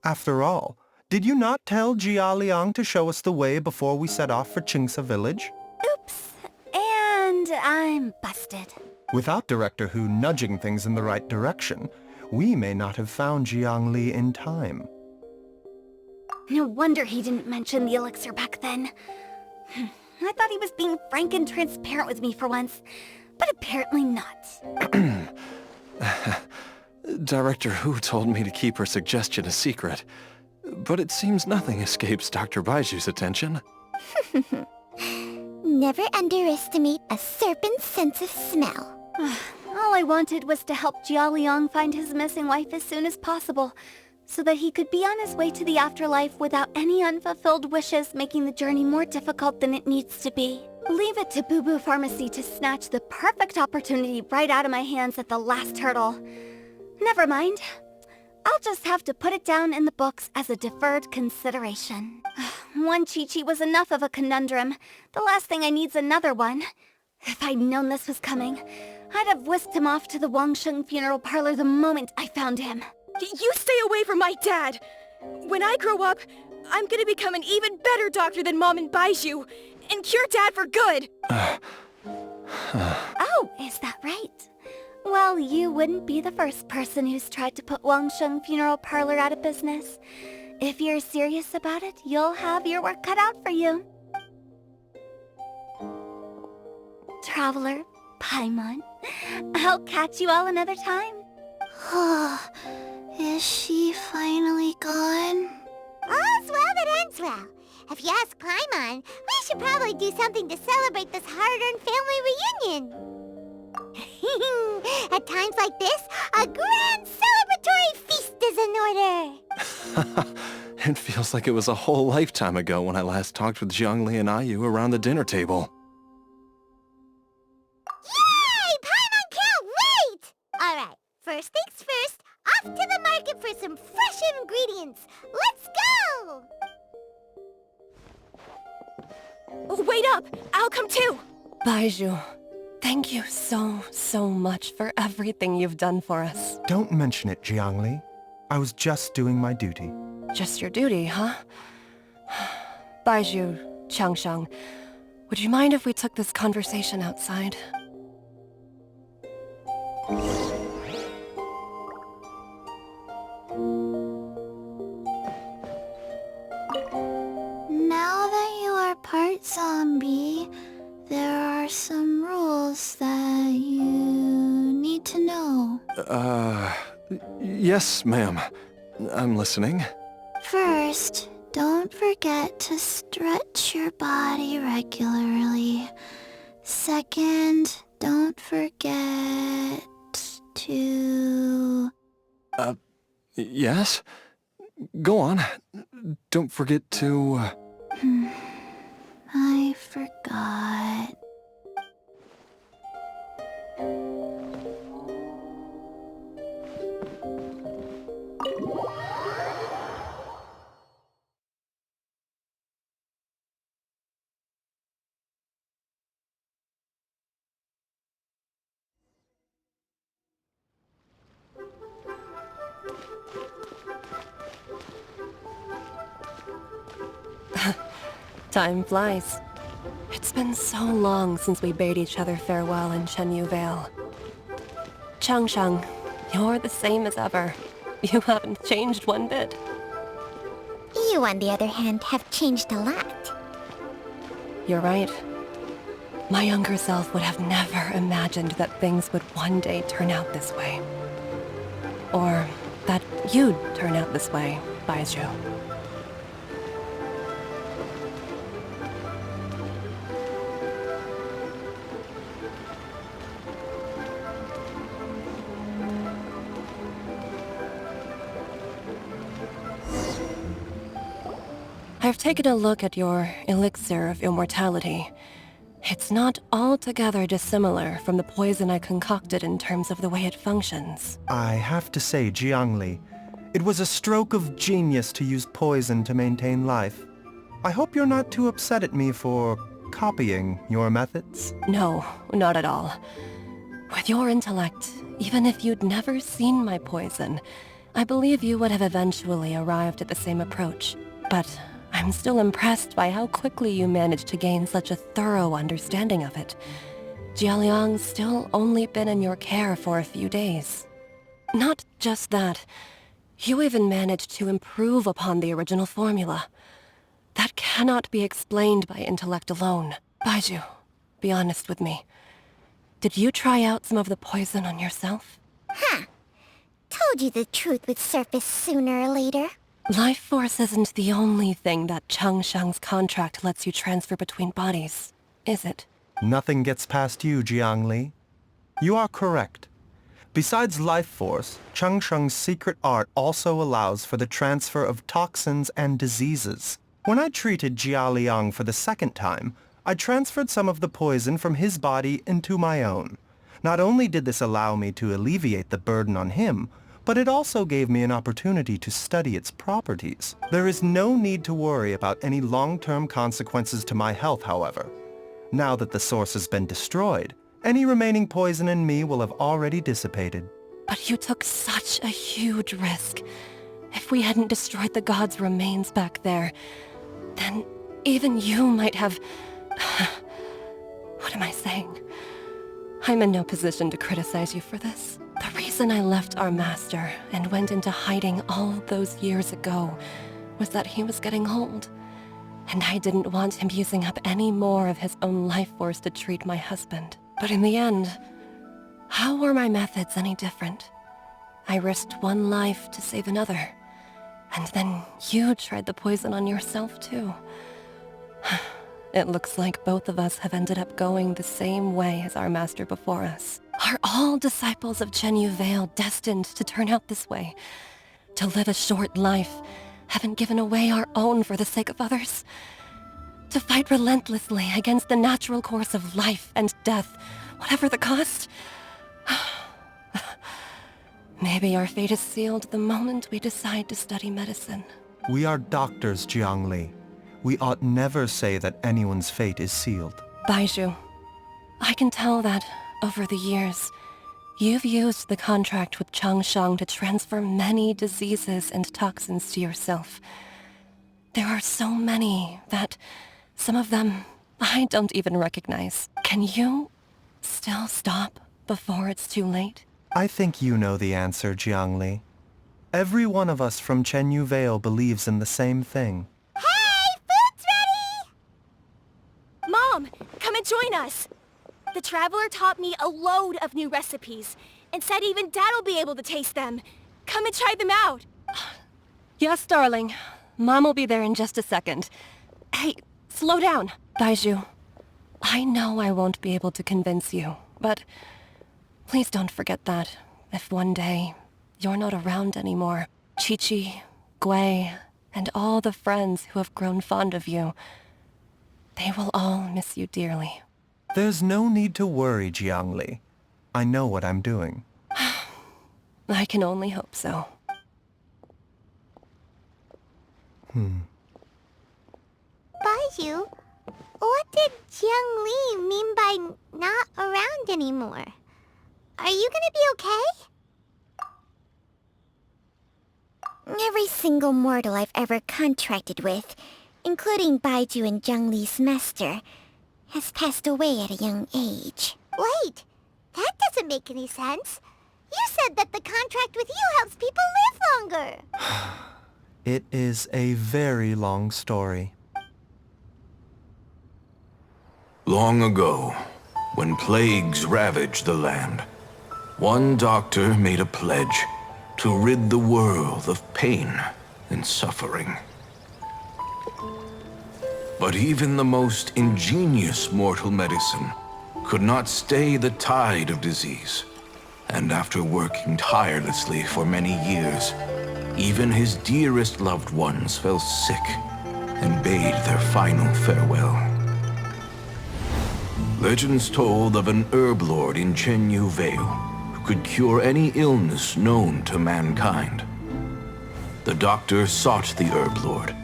E: After all, did you not tell Jia Liang to show us the way before we set off for Qingce village?
H: Oops. And I'm busted.
E: Without Director Hu nudging things in the right direction, we may not have found Jiangli in time.
H: No wonder he didn't mention the elixir back then. I thought he was being frank and transparent with me for once, but apparently not.
I: Director Hu told me to keep her suggestion a secret, but it seems nothing escapes Dr. Baizhu's attention.
C: Never underestimate a serpent's sense of smell.
H: All I wanted was to help Jia Liang find his missing wife as soon as possible, so that he could be on his way to the afterlife without any unfulfilled wishes making the journey more difficult than it needs to be. Leave it to Bubu Pharmacy to snatch the perfect opportunity right out of my hands at the last hurdle. Never mind. I'll just have to put it down in the books as a deferred consideration. One Qiqi was enough of a conundrum. The last thing I need's another one. If I'd known this was coming, I'd have whisked him off to the Wangsheng funeral parlor the moment I found him.
B: You stay away from my dad! When I grow up, I'm gonna become an even better doctor than Mom and Baizhu, and cure Dad for good!
H: Oh, is that right? Well, you wouldn't be the first person who's tried to put Wangsheng funeral parlor out of business. If you're serious about it, you'll have your work cut out for you. Traveler, Paimon, I'll catch you all another time.
A: Is she finally gone?
C: All's well that ends well. If you ask Paimon, we should probably do something to celebrate this hard-earned family reunion. At times like this, a grand celebratory feast is in order.
I: It feels like it was a whole lifetime ago when I last talked with Zhongli and Ayu around the dinner table.
C: Yay! Paimon can't wait! Alright, first things first, off to the market for some fresh ingredients. Let's go!
B: Wait up! I'll come too!
M: Baizhu, thank you so much for everything you've done for us.
E: Don't mention it, Jiangli. I was just doing my duty.
M: Just your duty, huh? Baizhu, Changsheng, would you mind if we took this conversation outside?
A: Now that you are part zombie, there are some rules that you need to know.
I: Yes, ma'am. I'm listening.
A: First, don't forget to stretch your body regularly. Second, don't forget to...
I: Yes? Go on. Don't forget to...
A: I forgot.
M: Time flies. It's been so long since we bade each other farewell in Shenyu Vale. Changsheng, you're the same as ever. You haven't changed one bit.
C: You, on the other hand, have changed a lot.
M: You're right. My younger self would have never imagined that things would one day turn out this way. Or that you'd turn out this way, Baizhu. I've taken a look at your elixir of immortality. It's not altogether dissimilar from the poison I concocted in terms of the way it functions.
E: I have to say, Jiangli, it was a stroke of genius to use poison to maintain life. I hope you're not too upset at me for copying your methods.
M: No, not at all. With your intellect, even if you'd never seen my poison, I believe you would have eventually arrived at the same approach. But I'm still impressed by how quickly you managed to gain such a thorough understanding of it. Jialiang's still only been in your care for a few days. Not just that, you even managed to improve upon the original formula. That cannot be explained by intellect alone. Baizhu, be honest with me. Did you try out some of the poison on yourself?
C: Huh. Told you the truth would surface sooner or later.
M: Life force isn't the only thing that Changshang's contract lets you transfer between bodies, is it?
E: Nothing gets past you, Jiangli. You are correct. Besides life force, Changsheng's secret art also allows for the transfer of toxins and diseases. When I treated Jialiang for the second time, I transferred some of the poison from his body into my own. Not only did this allow me to alleviate the burden on him, but it also gave me an opportunity to study its properties. There is no need to worry about any long-term consequences to my health, however. Now that the source has been destroyed, any remaining poison in me will have already dissipated.
M: But you took such a huge risk. If we hadn't destroyed the god's remains back there, then even you might have... What am I saying? I'm in no position to criticize you for this. The reason I left our master and went into hiding all those years ago was that he was getting old, and I didn't want him using up any more of his own life force to treat my husband. But in the end, how were my methods any different? I risked one life to save another, and then you tried the poison on yourself too. It looks like both of us have ended up going the same way as our master before us. Are all disciples of Chenyu Vale destined to turn out this way? To live a short life, having given away our own for the sake of others? To fight relentlessly against the natural course of life and death, whatever the cost? Maybe our fate is sealed the moment we decide to study medicine.
E: We are doctors, Jiangli. We ought never say that anyone's fate is sealed.
M: Baizhu, I can tell that, over the years, you've used the contract with Changshang to transfer many diseases and toxins to yourself. There are so many that some of them I don't even recognize. Can you still stop before it's too late?
E: I think you know the answer, Jiangli. Every one of us from Chenyu Vale believes in the same thing.
C: Hey! Food's ready!
B: Mom, come and join us. The Traveler taught me a load of new recipes, and said even Dad'll be able to taste them. Come and try them out.
M: Yes, darling. Mom will be there in just a second. Hey, slow down. Baizhu, I know I won't be able to convince you, but please don't forget that if one day you're not around anymore, Qiqi, Gui, and all the friends who have grown fond of you, they will all miss you dearly.
E: There's no need to worry, Jiangli. I know what I'm doing.
M: I can only hope so.
C: Baizhu, what did Jiang Li mean by not around anymore? Are you gonna be okay? Every single mortal I've ever contracted with, including Baizhu and Jiang Li's master, has passed away at a young age. Wait, that doesn't make any sense. You said that the contract with you helps people live longer.
E: It is a very long story.
N: Long ago, when plagues ravaged the land, one doctor made a pledge to rid the world of pain and suffering. But even the most ingenious mortal medicine could not stay the tide of disease. And after working tirelessly for many years, even his dearest loved ones fell sick and bade their final farewell. Legends told of an herb lord in Chenyu Vale who could cure any illness known to mankind. The doctor sought the herb lord,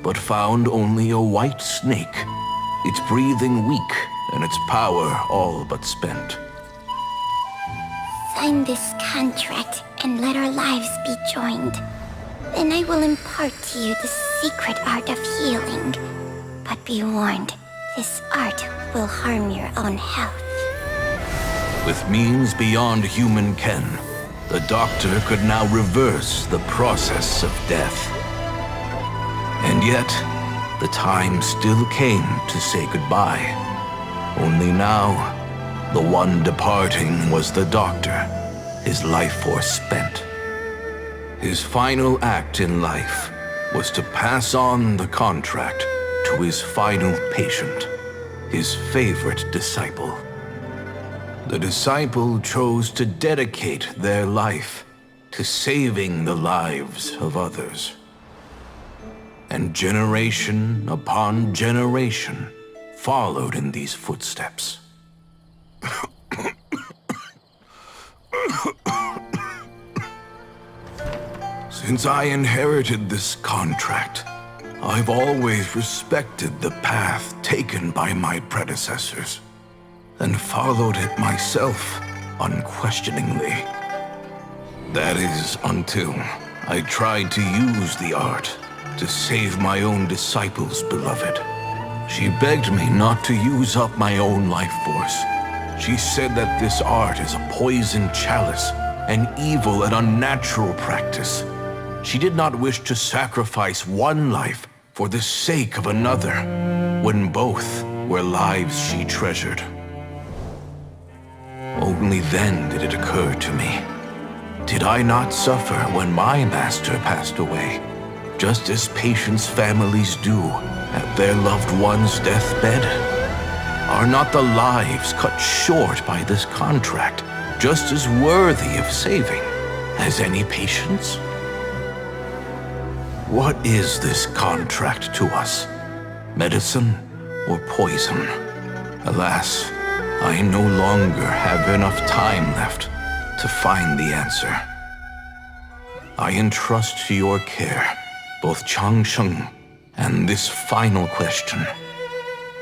N: but found only a white snake, its breathing weak and its power all but spent.
C: Sign this contract and let our lives be joined. Then I will impart to you the secret art of healing. But be warned, this art will harm your own health.
N: With means beyond human ken, the doctor could now reverse the process of death. And yet, the time still came to say goodbye. Only now, the one departing was the doctor, his life force spent. His final act in life was to pass on the contract to his final patient, his favorite disciple. The disciple chose to dedicate their life to saving the lives of others. And generation upon generation followed in these footsteps. Since I inherited this contract, I've always respected the path taken by my predecessors, and followed it myself unquestioningly. That is, until I tried to use the art to save my own disciple's beloved. She begged me not to use up my own life force. She said that this art is a poisoned chalice, an evil and unnatural practice. She did not wish to sacrifice one life for the sake of another, when both were lives she treasured. Only then did it occur to me. Did I not suffer when my master passed away, just as patients' families do at their loved one's deathbed? Are not the lives cut short by this contract just as worthy of saving as any patients? What is this contract to us? Medicine or poison? Alas, I no longer have enough time left to find the answer. I entrust to your care both Changsheng and this final question.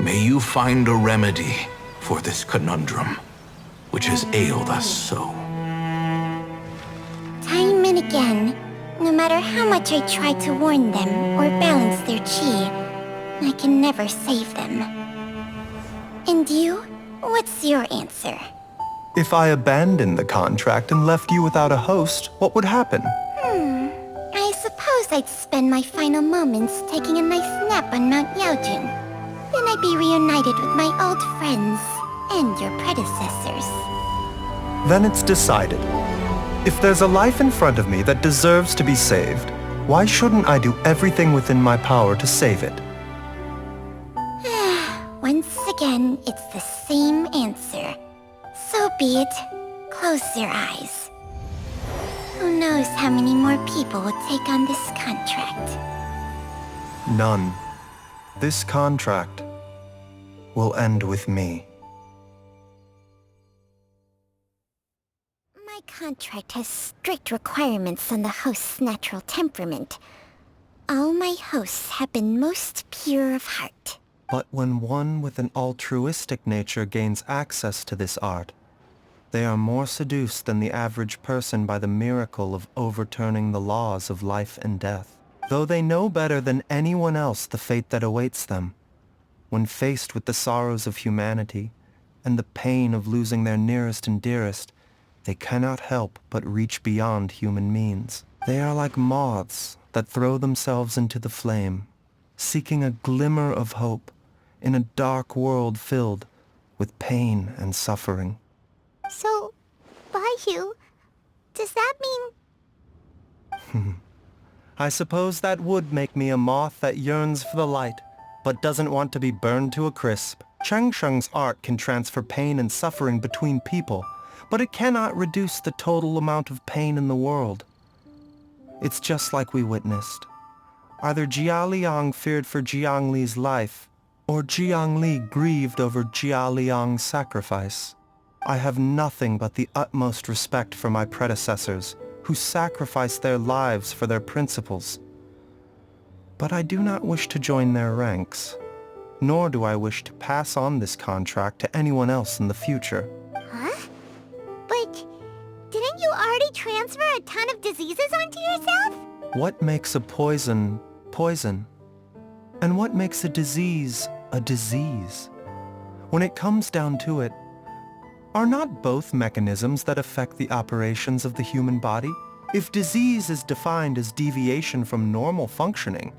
N: May you find a remedy for this conundrum, which has ailed us so.
C: Time and again, no matter how much I try to warn them or balance their chi, I can never save them. And you? What's your answer?
E: If I abandoned the contract and left you without a host, what would happen?
C: I suppose I'd spend my final moments taking a nice nap on Mount Yaojun. Then I'd be reunited with my old friends and your predecessors.
E: Then it's decided. If there's a life in front of me that deserves to be saved, why shouldn't I do everything within my power to save it?
C: Once again, it's the same answer. So be it. Close your eyes. Who knows how many more people will take on this contract?
E: None. This contract will end with me.
C: My contract has strict requirements on the host's natural temperament. All my hosts have been most pure of heart.
E: But when one with an altruistic nature gains access to this art, they are more seduced than the average person by the miracle of overturning the laws of life and death. Though they know better than anyone else the fate that awaits them, when faced with the sorrows of humanity and the pain of losing their nearest and dearest, they cannot help but reach beyond human means. They are like moths that throw themselves into the flame, seeking a glimmer of hope in a dark world filled with pain and suffering.
C: So, Baizhu, does that mean
E: I suppose that would make me a moth that yearns for the light, but doesn't want to be burned to a crisp. Cheng Sheng's art can transfer pain and suffering between people, but it cannot reduce the total amount of pain in the world. It's just like we witnessed. Either Jia Liang feared for Jiang Li's life, or Jiang Li grieved over Jia Liang's sacrifice. I have nothing but the utmost respect for my predecessors, who sacrificed their lives for their principles. But I do not wish to join their ranks, nor do I wish to pass on this contract to anyone else in the future.
C: Huh? But didn't you already transfer a ton of diseases onto yourself?
E: What makes a poison, poison? And what makes a disease, a disease? When it comes down to it, are not both mechanisms that affect the operations of the human body? If disease is defined as deviation from normal functioning,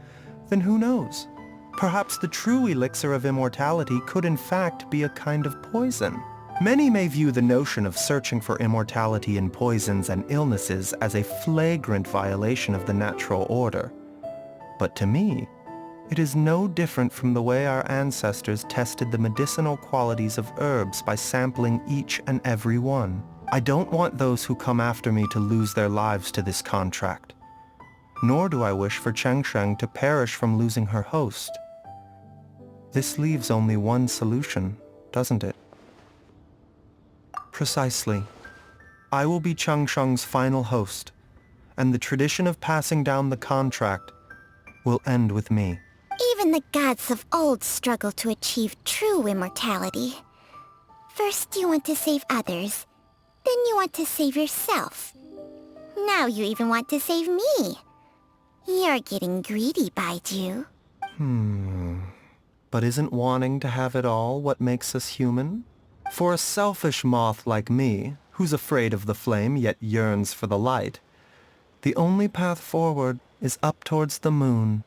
E: then who knows? Perhaps the true elixir of immortality could in fact be a kind of poison. Many may view the notion of searching for immortality in poisons and illnesses as a flagrant violation of the natural order. But to me, it is no different from the way our ancestors tested the medicinal qualities of herbs by sampling each and every one. I don't want those who come after me to lose their lives to this contract. Nor do I wish for Cheng Sheng to perish from losing her host. This leaves only one solution, doesn't it? Precisely. I will be Cheng Sheng's final host, and the tradition of passing down the contract will end with me.
C: Even the gods of old struggle to achieve true immortality. First you want to save others, then you want to save yourself. Now you even want to save me. You're getting greedy, Baizhu.
E: But isn't wanting to have it all what makes us human? For a selfish moth like me, who's afraid of the flame yet yearns for the light, the only path forward is up towards the moon.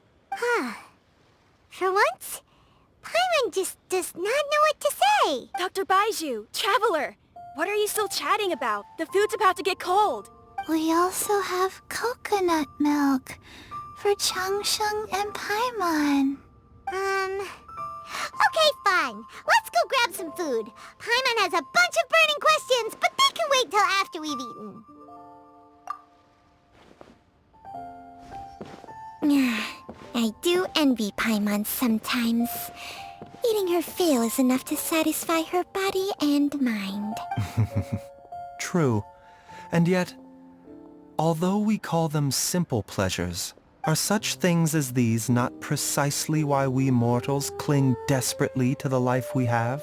C: For once, Paimon just does not know what to say.
B: Dr. Baizhu, Traveler, what are you still chatting about? The food's about to get cold.
A: We also have coconut milk for Cheng Sheng and Paimon.
C: Okay, fine. Let's go grab some food. Paimon has a bunch of burning questions, but they can wait till after we've eaten. I do envy Paimon sometimes. Eating her fill is enough to satisfy her body and mind.
E: True. And yet, although we call them simple pleasures, are such things as these not precisely why we mortals cling desperately to the life we have?